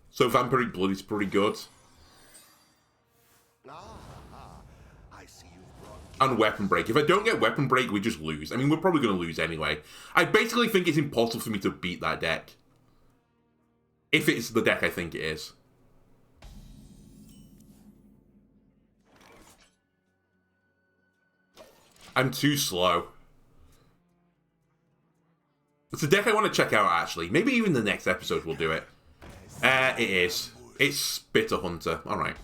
So Vampiric Blood is pretty good. Ah, I see and Weapon Break. If I don't get Weapon Break, we just lose. I mean, we're probably going to lose anyway. I basically think it's impossible for me to beat that deck. If it's the deck I think it is. I'm too slow. It's a deck I want to check out, actually. Maybe even the next episode will do it. It is. It's Spitter Hunter. Alright.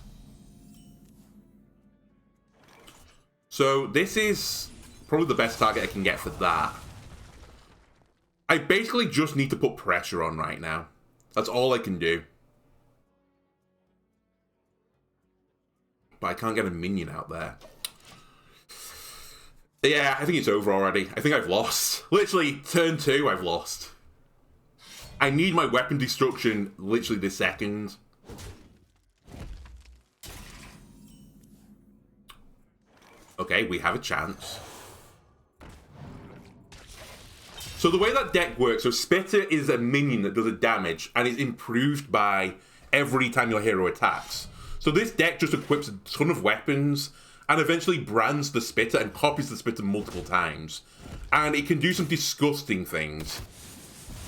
So, this is probably the best target I can get for that. I basically just need to put pressure on right now. That's all I can do. But I can't get a minion out there. Yeah, I think it's over already. I think I've lost. Literally, turn 2, I've lost. I need my weapon destruction literally this second. Okay, we have a chance. So the way that deck works, so Spitter is a minion that does a damage, and is improved by every time your hero attacks. So this deck just equips a ton of weapons, and eventually brands the Spitter and copies the Spitter multiple times. And it can do some disgusting things.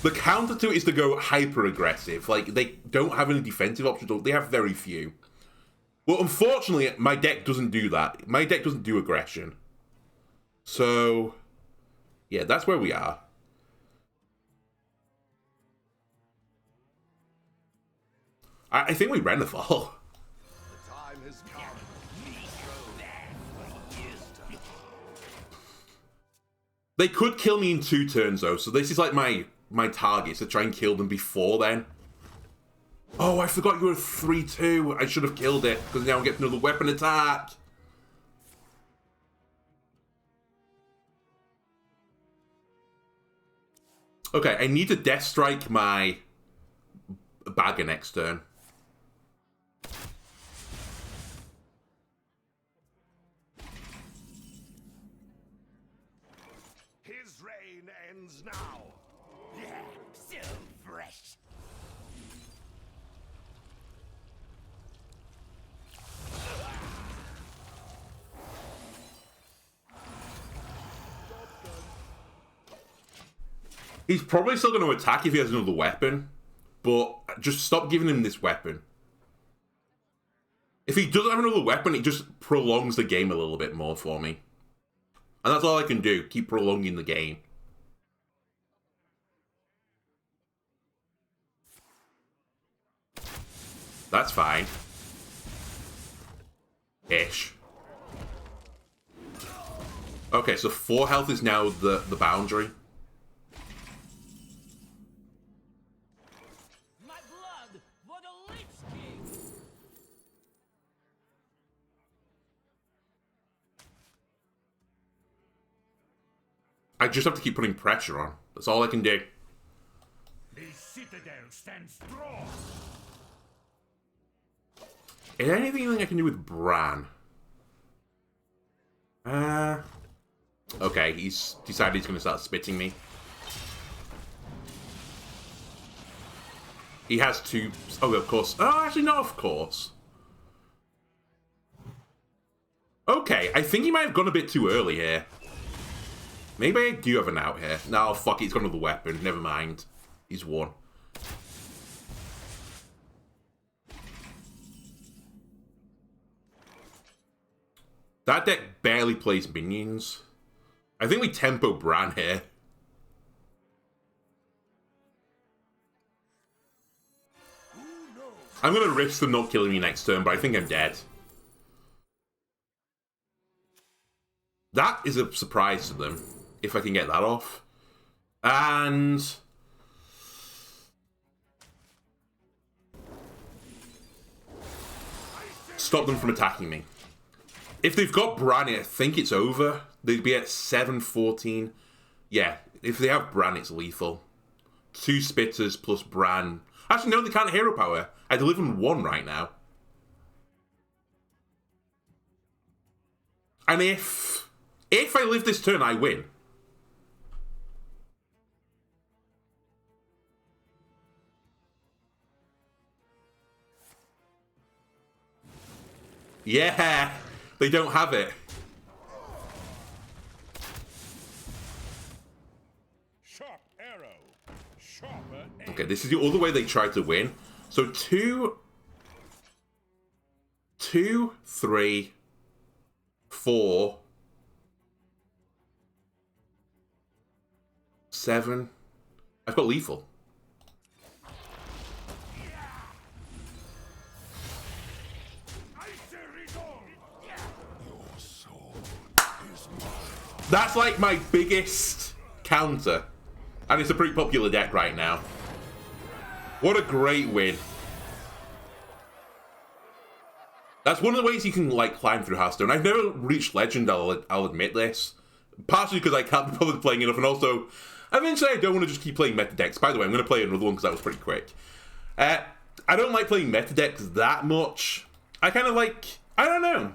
The counter to it is to go hyper-aggressive. Like, they don't have any defensive options, they have very few. Well, unfortunately, my deck doesn't do that. My deck doesn't do aggression. So, yeah, that's where we are. I think we Renethal. The time has come. They could kill me in 2 turns, though, so this is like my target, to try and kill them before then. Oh, I forgot you were 3-2. I should have killed it, because now I get another weapon attack. Okay, I need to Death Strike my Bagger next turn. His reign ends now. Yeah, so fresh. He's probably still going to attack if he has another weapon, but just stop giving him this weapon. If he doesn't have another weapon, it just prolongs the game a little bit more for me. And that's all I can do, keep prolonging the game. That's fine. Ish. Okay, so 4 health is now the boundary. My blood for the Lich King. I just have to keep putting pressure on. That's all I can do. The citadel stands strong. Is there anything I can do with Bran? Okay, he's decided he's going to start spitting me. He has 2... Oh, of course. Oh, actually, no, of course. Okay, I think he might have gone a bit too early here. Maybe I do have an out here. No, fuck it, he's got another weapon. Never mind. He's won. That deck barely plays minions. I think we tempo Bran here. I'm going to risk them not killing me next turn, but I think I'm dead. That is a surprise to them, if I can get that off. And... stop them from attacking me. If they've got Bran, I think it's over. They'd be at 7-14. Yeah, if they have Bran, it's lethal. 2 Spitters plus Bran. Actually, no, they can't hero power. I deliver them 1 right now. And if I live this turn, I win. Yeah, they don't have it. Okay, this is the other way they try to win. So 2, 3, 4, 7. I've got lethal. That's like my biggest counter. And it's a pretty popular deck right now. What a great win. That's one of the ways you can, like, climb through Hearthstone. I've never reached Legend, I'll admit this. Partially because I can't be bothered playing enough, and also, eventually I don't want to just keep playing meta decks. By the way, I'm going to play another one because that was pretty quick. I don't like playing meta decks that much. I kind of like, I don't know.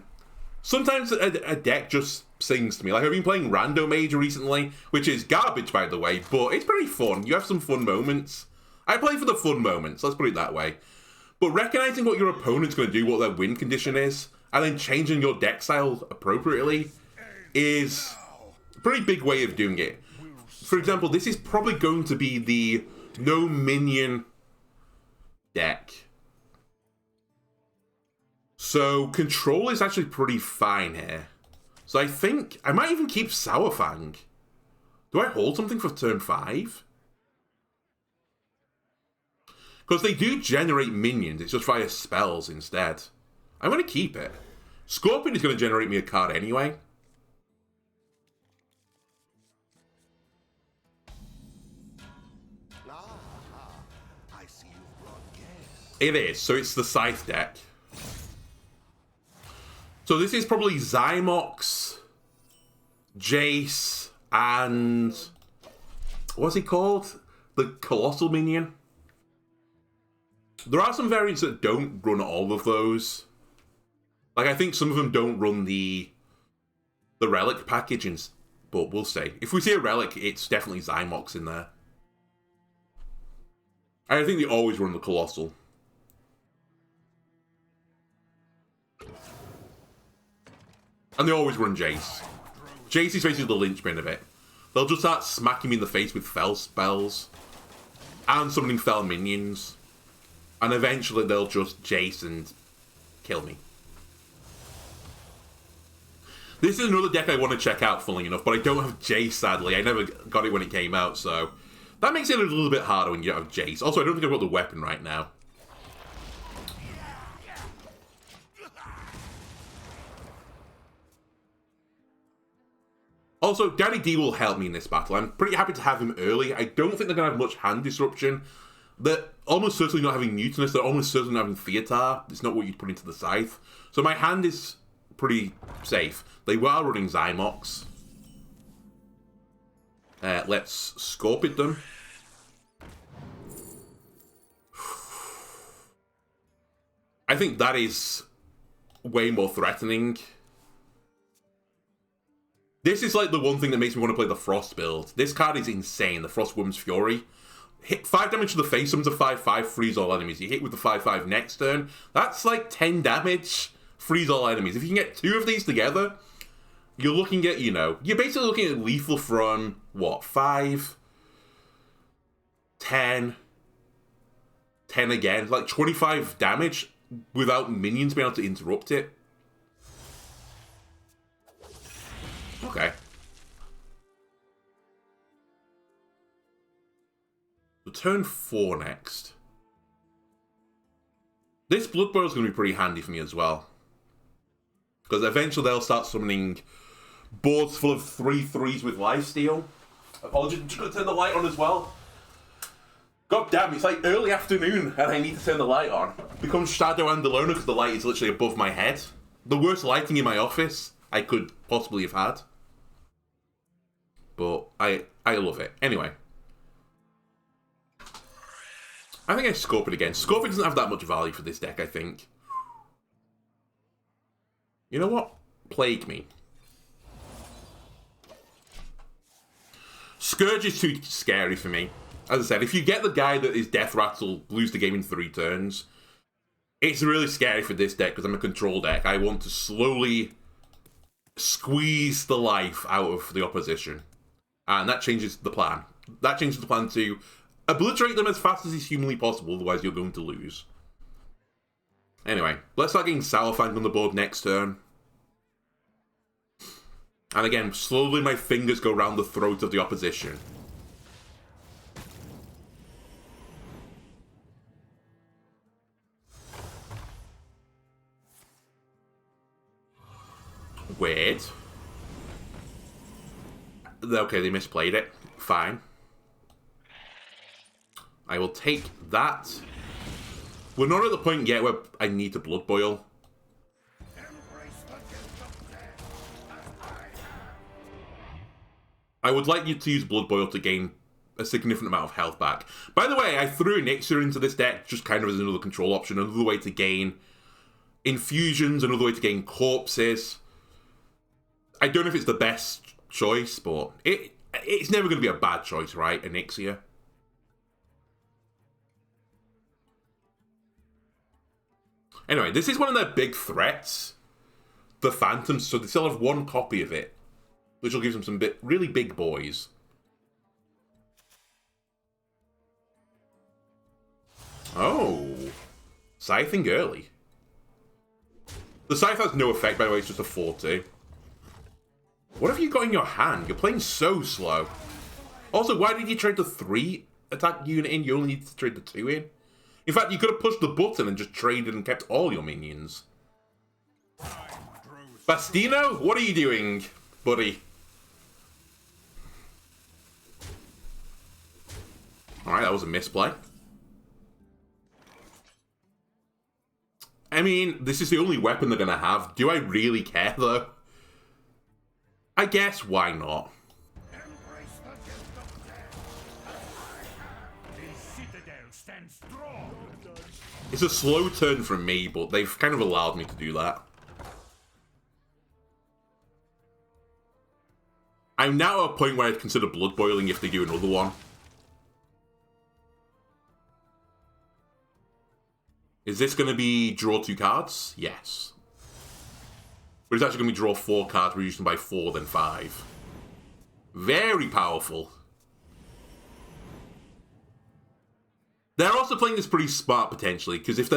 Sometimes a deck just sings to me. Like, I've been playing Rando Mage recently, which is garbage, by the way, but it's pretty fun. You have some fun moments. I play for the fun moments, let's put it that way. But recognizing what your opponent's going to do, what their win condition is, and then changing your deck style appropriately is a pretty big way of doing it. For example, this is probably going to be the no minion deck. So control is actually pretty fine here. So I think I might even keep Sourfang. Do I hold something for turn 5? Because they do generate minions, it's just via spells instead. I'm going to keep it. Scorpion is going to generate me a card anyway. I see you've brought guests. It is, so it's the Scythe deck. So this is probably Zymox, Jace, and... what's he called? The Colossal Minion? There are some variants that don't run all of those. Like, I think some of them don't run the Relic package, but we'll see. If we see a Relic, it's definitely Zymox in there. I think they always run the Colossal. And they always run Jace. Jace is basically the linchpin of it. They'll just start smacking me in the face with fell spells. And summoning fell minions. And eventually they'll just Jace and kill me. This is another deck I want to check out, funnily enough, but I don't have Jace, sadly. I never got it when it came out, so... that makes it a little bit harder when you don't have Jace. Also, I don't think I've got the weapon right now. Also, Daddy D will help me in this battle. I'm pretty happy to have him early. I don't think they're going to have much hand disruption. They're almost certainly not having Mutinous. They're almost certainly not having Theatar. It's not what you'd put into the Scythe. So my hand is pretty safe. They were running Zymox. Let's Scorpid them. I think that is way more threatening. This is like the one thing that makes me want to play the Frost build. This card is insane, the Frost Woman's Fury. Hit 5 damage to the face, summons a 5/5, freeze all enemies. You hit with the 5/5 next turn. That's like 10 damage, freeze all enemies. If you can get 2 of these together, you're looking at, you know, you're basically looking at lethal from, what, 5, 10, 10 again. Like 25 damage without minions being able to interrupt it. Okay. So turn 4 next. This Blood Boil is going to be pretty handy for me as well. Because eventually they'll start summoning boards full of 3/3s with lifesteal. Apologies, I'm just going to turn the light on as well. God damn, it's like early afternoon and I need to turn the light on. Become Shadow and Alona because the light is literally above my head. The worst lighting in my office I could possibly have had. But I love it. Anyway. I think I Scorpid again. Scorpid doesn't have that much value for this deck, I think. You know what? Plague me. Scourge is too scary for me. As I said, if you get the guy that is Death Rattle, lose the game in 3 turns, it's really scary for this deck because I'm a control deck. I want to slowly squeeze the life out of the opposition. And that changes the plan. That changes the plan to Obliterate them as fast as is humanly possible, otherwise you're going to lose. Anyway, let's start getting Sourfang on the board next turn. And again, slowly my fingers go round the throat of the opposition. Weird. Okay, they misplayed it. Fine. I will take that. We're not at the point yet where I need to Blood Boil. I would like you to use Blood Boil to gain a significant amount of health back. By the way, I threw Nixia into this deck just kind of as another control option, another way to gain infusions, another way to gain corpses. I don't know if it's the best choice, but it's never going to be a bad choice, right, Nixia? Anyway, this is one of their big threats, the Phantoms, so they still have one copy of it, which will give them some really big boys. Oh, Scything early. The Scythe has no effect, by the way, it's just a 4-2. What have you got in your hand? You're playing so slow. Also, why did you trade the 3 attack unit in? You only need to trade the 2 in. In fact, you could have pushed the button and just traded and kept all your minions. Bastino, what are you doing, buddy? Alright, that was a misplay. I mean, this is the only weapon they're going to have. Do I really care, though? I guess, why not? It's a slow turn from me, but they've kind of allowed me to do that. I'm now at a point where I'd consider Blood Boiling if they do another one. Is this going to be draw 2 cards? Yes. But it's actually going to be draw 4 cards, reduce them by 4, then 5. Very powerful. They're also playing this pretty smart, potentially, because if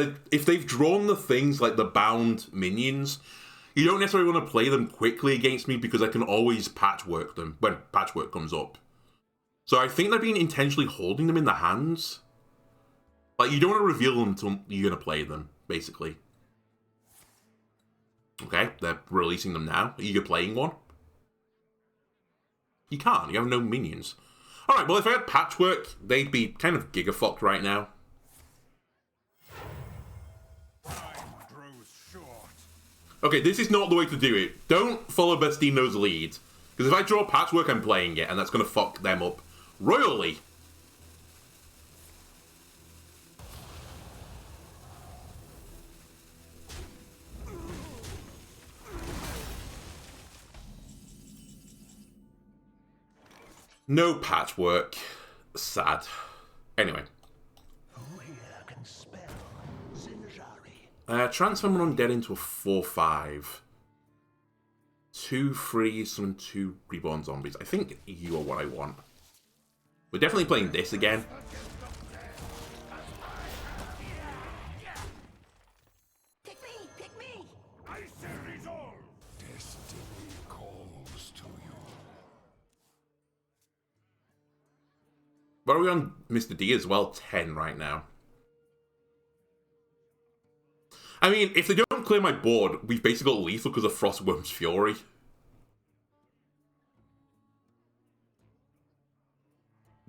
they've drawn the things like the bound minions, you don't necessarily want to play them quickly against me because I can always patchwork them when patchwork comes up. So I think they're being intentionally holding them in the hands. Like, you don't want to reveal them until you're going to play them, basically. Okay, they're releasing them now. Are you playing one? You can't. You have no minions. Alright, well, if I had Patchwork, they'd be kind of gigafucked right now. Okay, this is not the way to do it. Don't follow Bastino's lead. Because if I draw Patchwork, I'm playing it, and that's going to fuck them up royally. No Patchwork. Sad. Anyway. Transform an undead into a 4/5. 2 freeze and 2 reborn zombies. I think you are what I want. We're definitely playing this again. Pick me! Pick me! I shall resolve. Destiny calls to you. What are we on Mr. D as well? 10 right now. I mean, if they don't clear my board, we've basically got lethal because of Frostworm's Fury.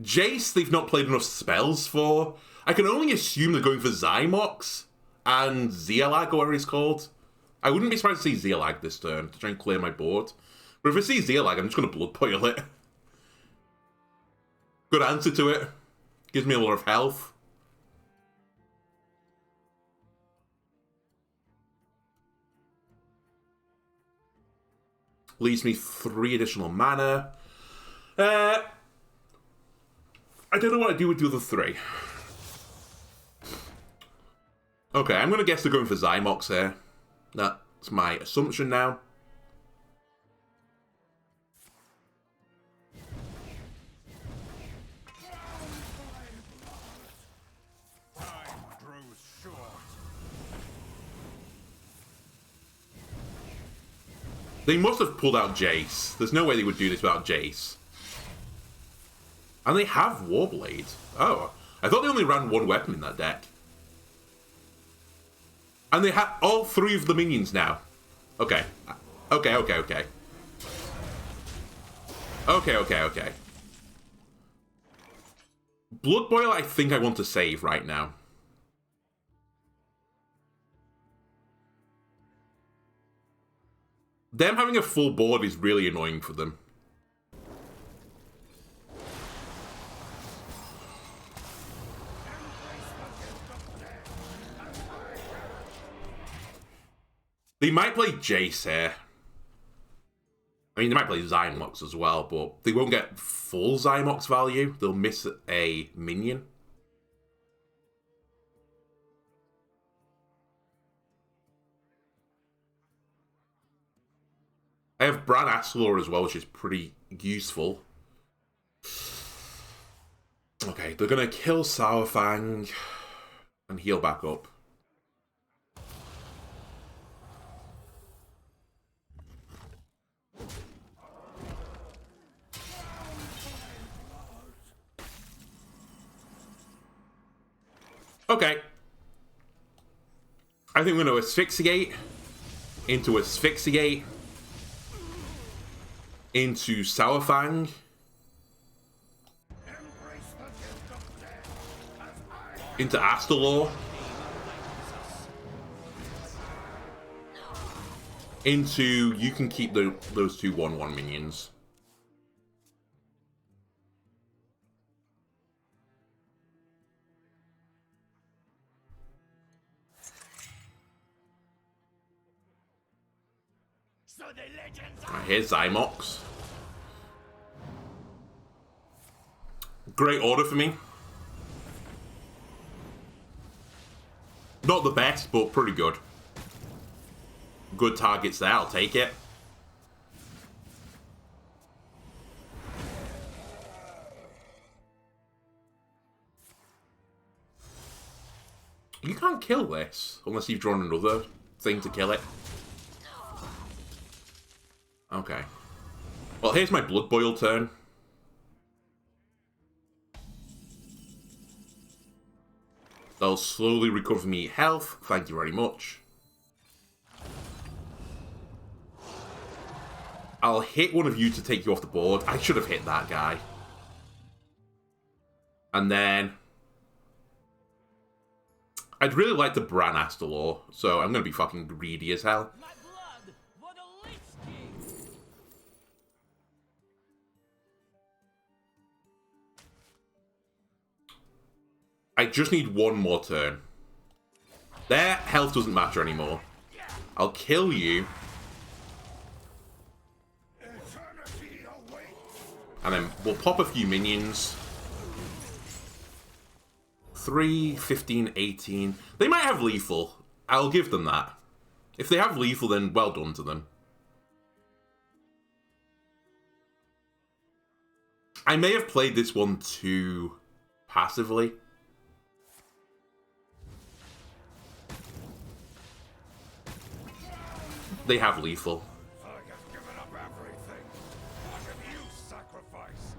Jace, they've not played enough spells for. I can only assume they're going for Zymox and Zealag, or whatever it's called. I wouldn't be surprised to see Zealag this turn to try and clear my board. But if I see Zealag, I'm just going to Blood Boil it. Good answer to it. Gives me a lot of health. Leaves me 3 additional mana. I don't know what I do with the other 3. Okay, I'm going to guess they're going for Zymox here. That's my assumption now. They must have pulled out Jace. There's no way they would do this without Jace. And they have Warblade. Oh, I thought they only ran one weapon in that deck. And they have all 3 of the minions now. Okay. Okay. Blood Boil, I think I want to save right now. Them having a full board is really annoying for them. They might play Jace here. I mean, they might play Zymox as well, but they won't get full Zymox value. They'll miss a minion. I have Bran Astalor as well, which is pretty useful. Okay, they're going to kill Sourfang and heal back up. Okay. I think we're going to Asphyxiate into Asphyxiate into Sourfang into Astalor into you can keep those 2 1/1 minions. Right, here's Zymox. Great order for me. Not the best, but pretty good. Good targets there, I'll take it. You can't kill this unless you've drawn another thing to kill it. Okay. Well, here's my Blood Boil turn. They'll slowly recover me health. Thank you very much. I'll hit one of you to take you off the board. I should have hit that guy. And then I'd really like to Bran Astalor, so I'm going to be fucking greedy as hell. My blood for the Lich King. I just need one more turn. Their health doesn't matter anymore. I'll kill you. And then we'll pop a few minions. 3, 15, 18. They might have lethal. I'll give them that. If they have lethal, then well done to them. I may have played this one too passively. They have lethal. I have given up everything. What have you sacrificed?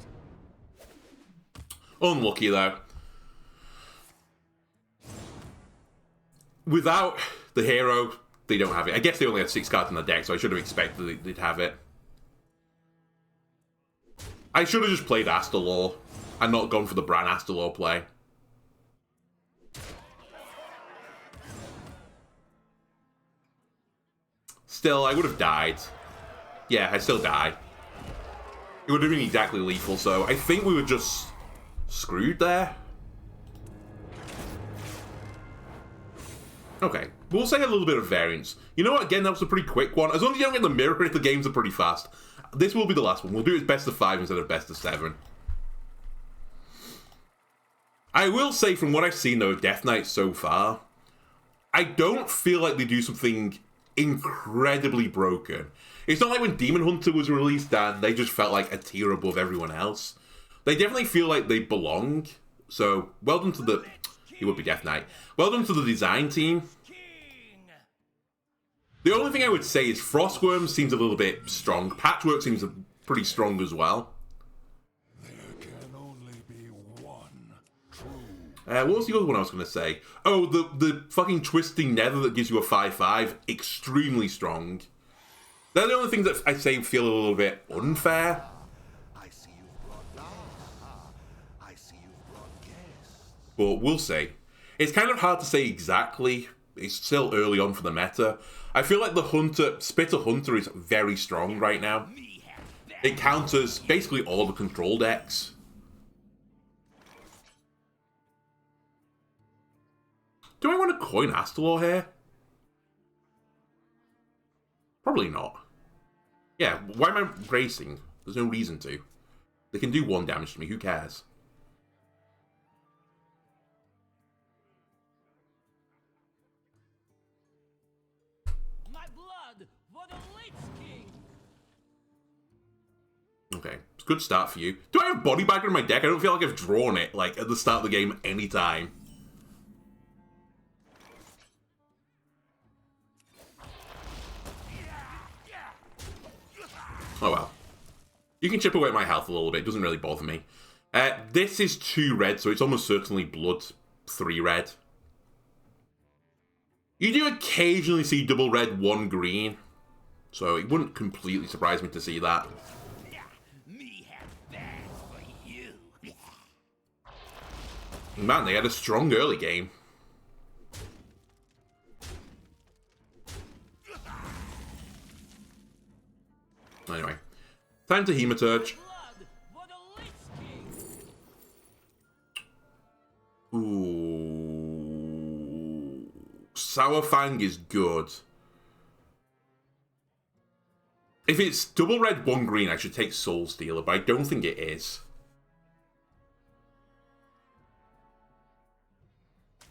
Unlucky though. Without the hero, they don't have it. I guess they only had 6 cards in the deck, so I should have expected they'd have it. I should have just played Astalor and not gone for the Bran Astalor play. Still, I would have died. Yeah, I still died. It would have been exactly lethal, so I think we were just screwed there. Okay, we'll say a little bit of variance. You know what, again, that was a pretty quick one. As long as you don't get the mirror, the games are pretty fast. This will be the last one. We'll do it best of 5 instead of best of 7. I will say, from what I've seen, though, of Death Knight so far, I don't feel like they do something incredibly broken. It's not like when Demon Hunter was released and they just felt like a tier above everyone else. They definitely feel like they belong. So, well done to the... It would be Death Knight. Well done to the design team. The only thing I would say is Frostworm seems a little bit strong. Patchwork seems pretty strong as well. There can only be one true. What was the other one I was going to say? Oh, the fucking Twisting Nether that gives you a 5/5. Extremely strong. They're the only things that I'd say feel a little bit unfair. I see you've brought I see you've brought guests. But we'll see. It's kind of hard to say exactly. It's still early on for the meta. I feel like the Spitter Hunter is very strong right now. It counters basically all the control decks. Do I want to coin Astalor here? Probably not. Yeah, why am I bracing? There's no reason to. They can do 1 damage to me, who cares? My blood for the Lich King. Okay, it's a good start for you. Do I have Body Bagger in my deck? I don't feel like I've drawn it, like, at the start of the game anytime. Oh well. You can chip away at my health a little bit, it doesn't really bother me. This is 2 red, so it's almost certainly blood 3 red. You do occasionally see double red, 1 green. So it wouldn't completely surprise me to see that. Me have that for you. Man, they had a strong early game. Anyway, time to Hematurge. Blood for the Lich King. Ooh. Sourfang is good. If it's double red, 1 green, I should take Soul Stealer, but I don't think it is.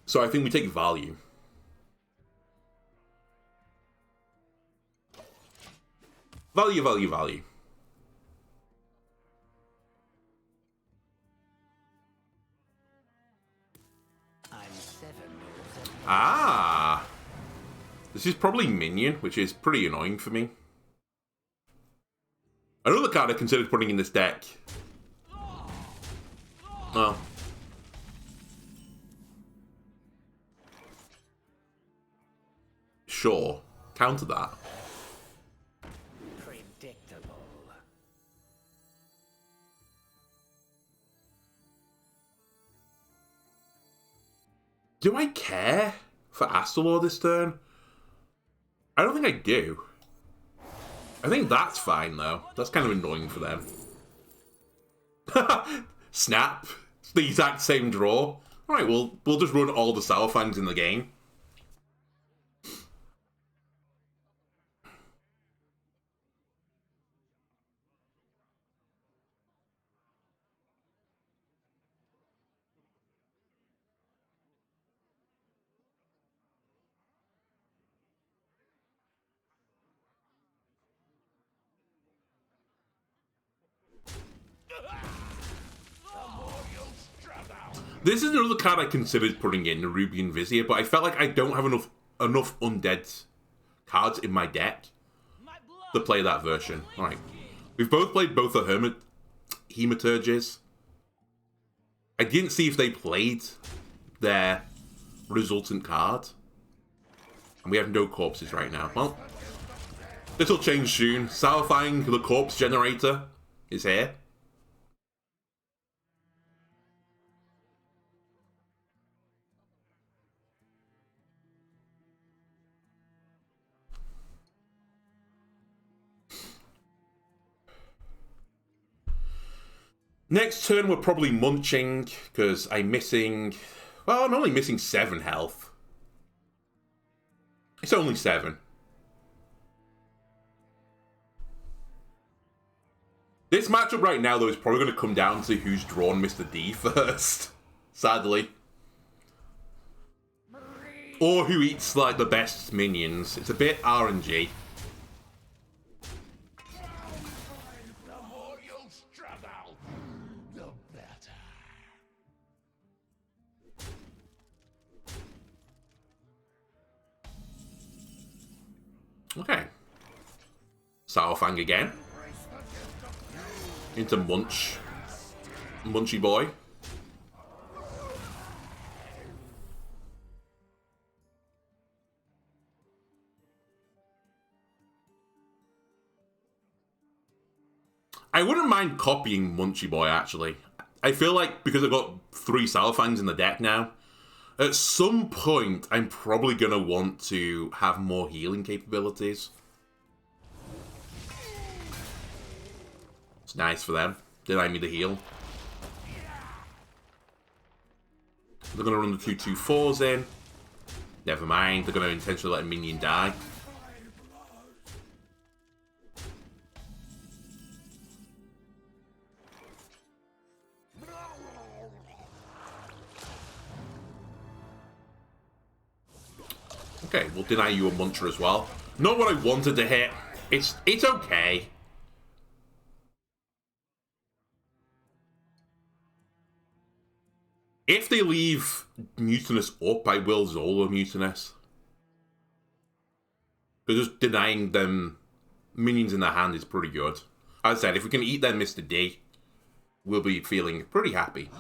So I think we take value. Value, value, value. I'm 7 moves. Ah! This is probably Minion, which is pretty annoying for me. Another card I considered putting in this deck. Oh. Sure. Counter that. Predictable. Do I care for Astalor this turn? I don't think I do. I think that's fine, though. That's kind of annoying for them. Snap. It's the exact same draw. Alright, we'll just run all the Sourfangs in the game. This is another card I considered putting in, the Rubian Vizier, but I felt like I don't have enough undead cards in my deck to play that version. Alright. We've both played both the Hematurges. I didn't see if they played their resultant card. And we have no corpses right now. Well, this'll change soon. Sourfang, the corpse generator, is here. Next turn, we're probably munching, because I'm missing... Well, I'm only missing 7 health. It's only 7. This matchup right now, though, is probably going to come down to who's drawn Mr. D first. Sadly. Or who eats, like, the best minions. It's a bit RNG. Okay. Sourfang again. Into Munch. Munchy boy. I wouldn't mind copying Munchy Boy, actually. I feel like, because I've got 3 Sourfangs in the deck now, at some point, I'm probably going to want to have more healing capabilities. It's nice for them. Deny me the heal. They're going to run the 2/2/4s in. Never mind, they're going to intentionally let a minion die. Okay, we'll deny you a Muncher as well. Not what I wanted to hit. It's okay. If they leave Mutinous up, I will Zola Mutinous. Because just denying them minions in their hand is pretty good. As I said, if we can eat them Mr. D, we'll be feeling pretty happy.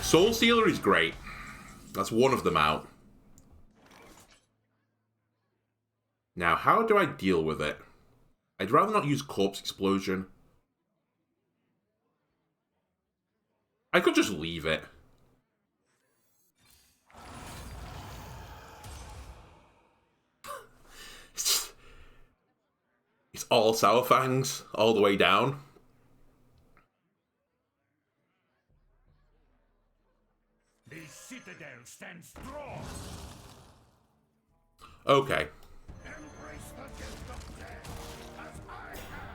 Soul Stealer is great. That's one of them out. Now, how do I deal with it? I'd rather not use Corpse Explosion. I could just leave it. It's all Sourfangs, all the way down. The citadel stands strong. Okay.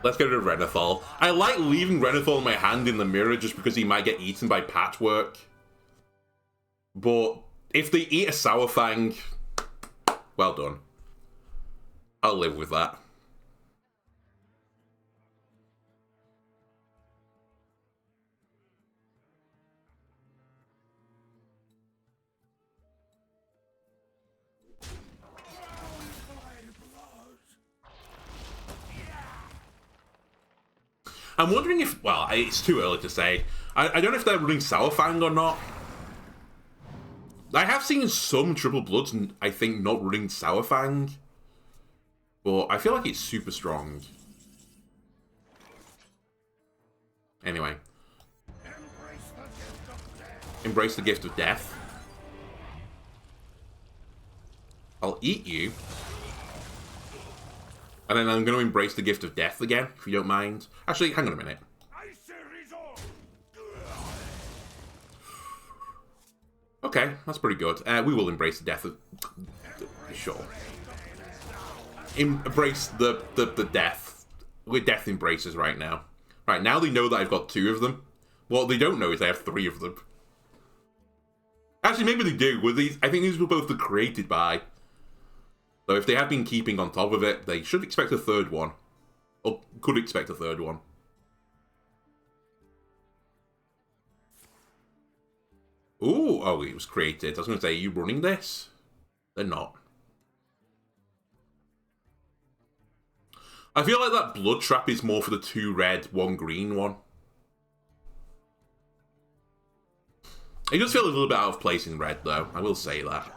Let's get rid of Renethal. I like leaving Renethal in my hand in the mirror just because he might get eaten by Patchwork. But if they eat a Sourfang, well done. I'll live with that. I'm wondering if, well, it's too early to say. I don't know if they're running Sourfang or not. I have seen some Triple Bloods, and I think not running Sourfang. But I feel like it's super strong. Anyway. Embrace the gift of death. I'll eat you. And then I'm going to embrace the gift of death again, if you don't mind. Actually, hang on a minute. Okay, that's pretty good. We will embrace the death of... Sure. Embrace the death. We're death embraces right now. Right, now they know that I've got 2 of them. What they don't know is I have 3 of them. Actually, maybe they do. I think these were both created by... So if they have been keeping on top of it, they should expect a 3rd one. Or could expect a 3rd one. Ooh, oh, it was created. I was going to say, are you running this? They're not. I feel like that Blood Trap is more for the 2 red, 1 green one. It does feel a little bit out of place in red, though. I will say that.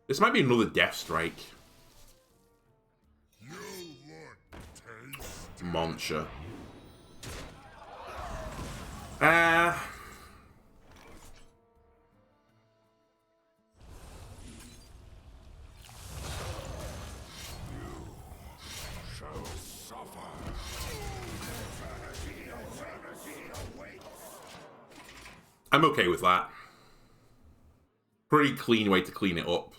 This might be another Death Strike. Monster. I'm okay with that. Pretty clean way to clean it up.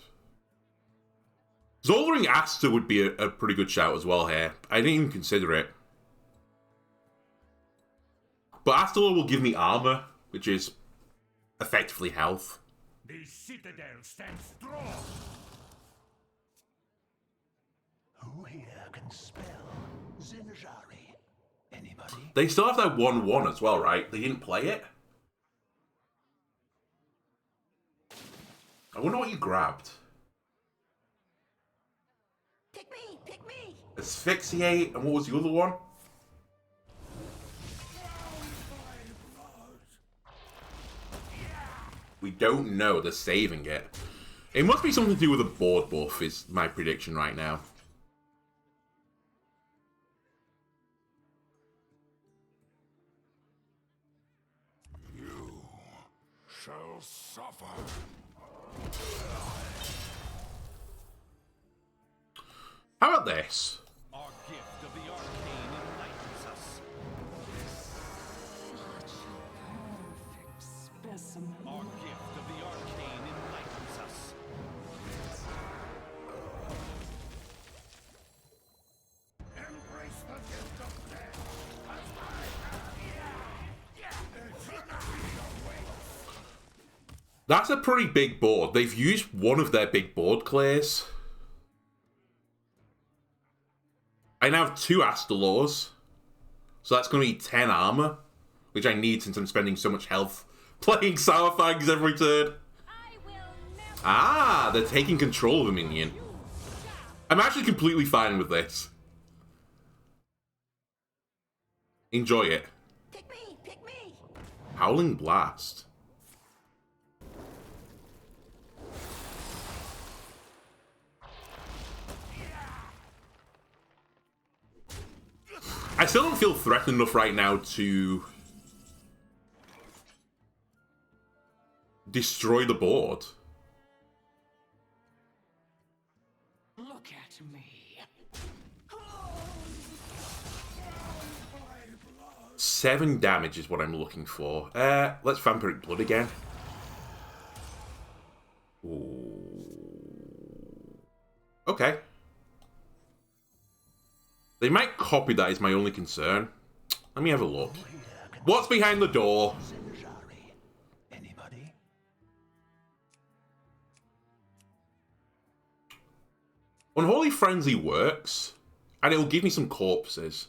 Zoldering Aster would be a pretty good shout as well here. I didn't even consider it. But Aster will give me armor, which is effectively health. The citadel stands strong. Who here can spell Zinjari? Anybody? They still have that 1/1 as well, right? They didn't play it? I wonder what you grabbed. Pick me! Pick me! Asphyxiate, and what was the other one? We don't know. They're saving it. It must be something to do with a board buff, is my prediction right now. You shall suffer. How about this? Our gift of the arcane enlightens us. Perfect specimen. Our gift of the arcane enlightens us. Embrace the gift of death, as I That's a pretty big board. They've used one of their big board clears. I now have 2 Astalors. So that's going to be 10 armor, which I need since I'm spending so much health playing Sourfangs every turn. Ah, they're taking control of a minion. I'm actually completely fine with this. Enjoy it. Pick me! Pick me! Howling Blast. I still don't feel threatened enough right now to destroy the board. Look at me. 7 damage is what I'm looking for. Let's Vampiric Blood again. Ooh. Okay. They might copy that is my only concern. Let me have a look. What's behind the door? Anybody? Unholy Frenzy works, and it will give me some corpses.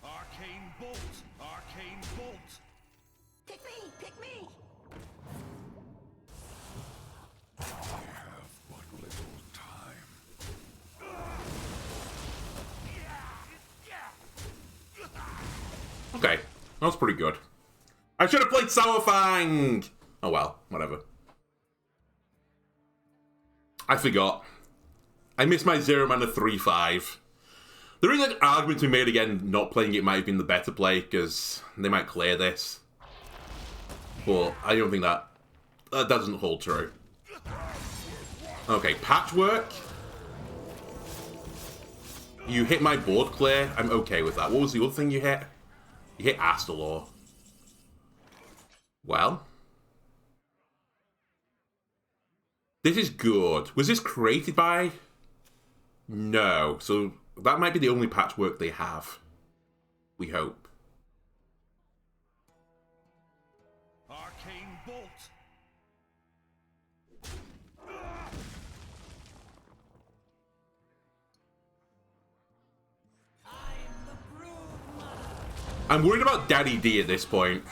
Arcane bolt! Arcane bolt! Pick me! Pick me! have but little time. Okay, that was pretty good. I should have played Sourfang! Oh well, whatever. I forgot. I missed my 0 mana 3/5. There is an argument to be made again, not playing it might have been the better play, because they might clear this. But I don't think that doesn't hold true. Okay, Patchwork. You hit my board clear. I'm okay with that. What was the other thing you hit? You hit Astalor. Well. This is good. Was this created by? No. So that might be the only Patchwork they have. We hope. Arcane bolt! I'm worried about Daddy D at this point.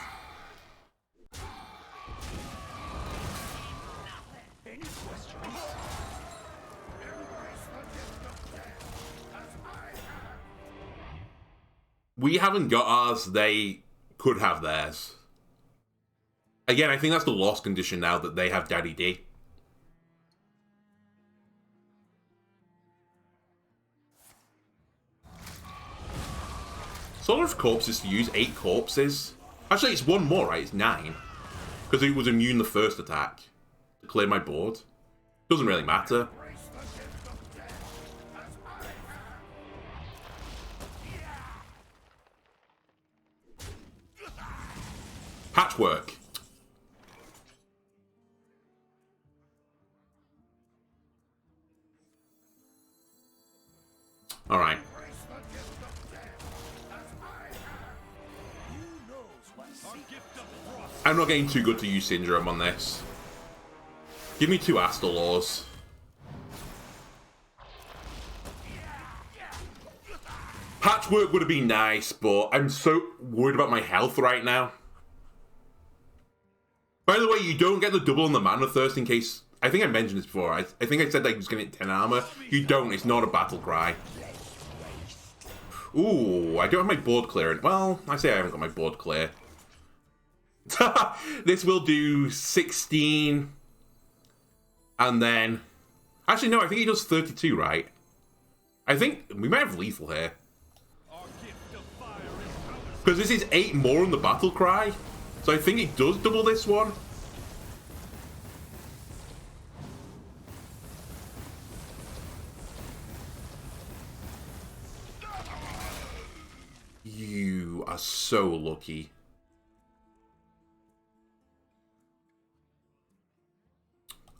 We haven't got ours, they could have theirs. Again, I think that's the lost condition now that they have Daddy D. So of corpses to use, 8 corpses. Actually, it's 1 more, right? It's 9. Because it was immune the first attack. To clear my board. Doesn't really matter. Patchwork. Alright. I'm not getting too good to use Syndrome on this. Give me 2 Astalors. Patchwork would have been nice, but I'm so worried about my health right now. By the way, you don't get the double on the mana thirst in case... I think I mentioned this before. I think I said that he was going to get 10 armor. You don't. It's not a battle cry. Ooh, I don't have my board clear. Well, I say I haven't got my board clear. This will do 16. And then... Actually, no, I think he does 32, right? I think we might have lethal here. Because this is 8 more in the battle cry. So I think it does double this one. You are so lucky.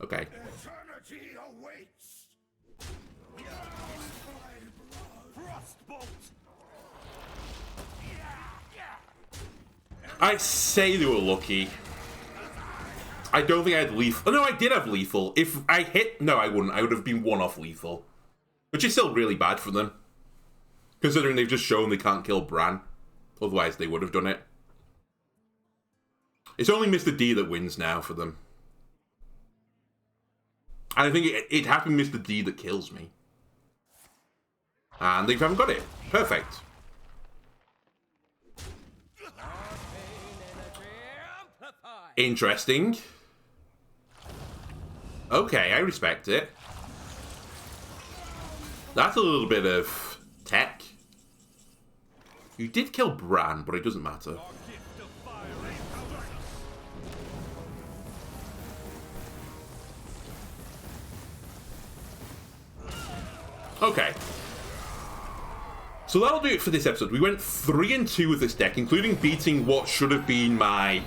Okay. Eternity awaits. Frostbolt. I say they were lucky. I don't think I had lethal. Oh, no, I did have lethal. If I hit... No, I wouldn't. I would have been 1 off lethal. Which is still really bad for them. Considering they've just shown they can't kill Bran. Otherwise, they would have done it. It's only Mr. D that wins now for them. And I think it happened Mr. D that kills me. And they haven't got it. Perfect. Interesting. Okay, I respect it. That's a little bit of tech. You did kill Bran, but it doesn't matter. Okay. So that'll do it for this episode. We went 3-2 with this deck, including beating what should have been my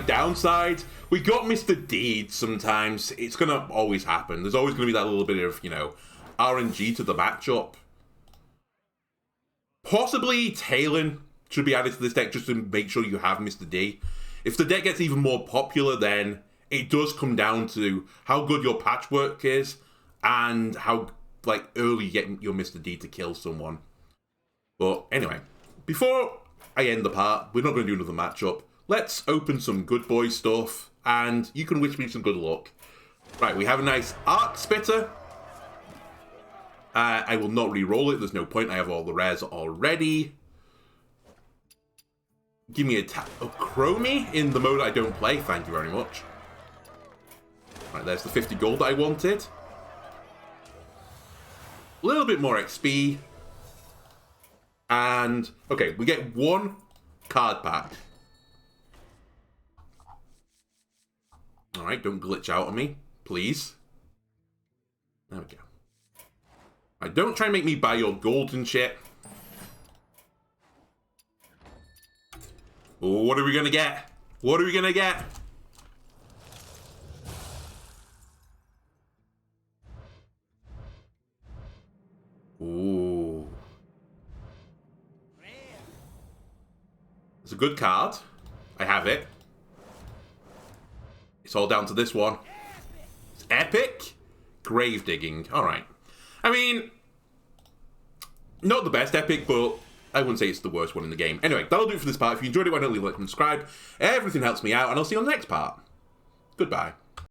downside. We got Mr. Deed sometimes. It's going to always happen. There's always going to be that little bit of, you know, RNG to the matchup. Possibly Talon should be added to this deck just to make sure you have Mr. D. If the deck gets even more popular, then it does come down to how good your patchwork is and how, like, early you get your Mr. D to kill someone. But anyway, before I end the part, we're not going to do another matchup. Let's open some good boy stuff, and you can wish me some good luck. Right, we have a nice Arc Spitter. I will not re-roll it. There's no point. I have all the rares already. Give me a Chromie in the mode I don't play. Thank you very much. Right, there's the 50 gold that I wanted. A little bit more XP. And, okay, we get 1 card pack. Alright, don't glitch out on me, please. There we go. Right, don't try and make me buy your gold and shit. Oh, what are we gonna get? What are we gonna get? Ooh. It's a good card. I have it. It's all down to this one. It's epic. Grave digging. Alright. I mean, not the best epic, but I wouldn't say it's the worst one in the game. Anyway, that'll do it for this part. If you enjoyed it, why don't you leave a like and subscribe? Everything helps me out, and I'll see you on the next part. Goodbye.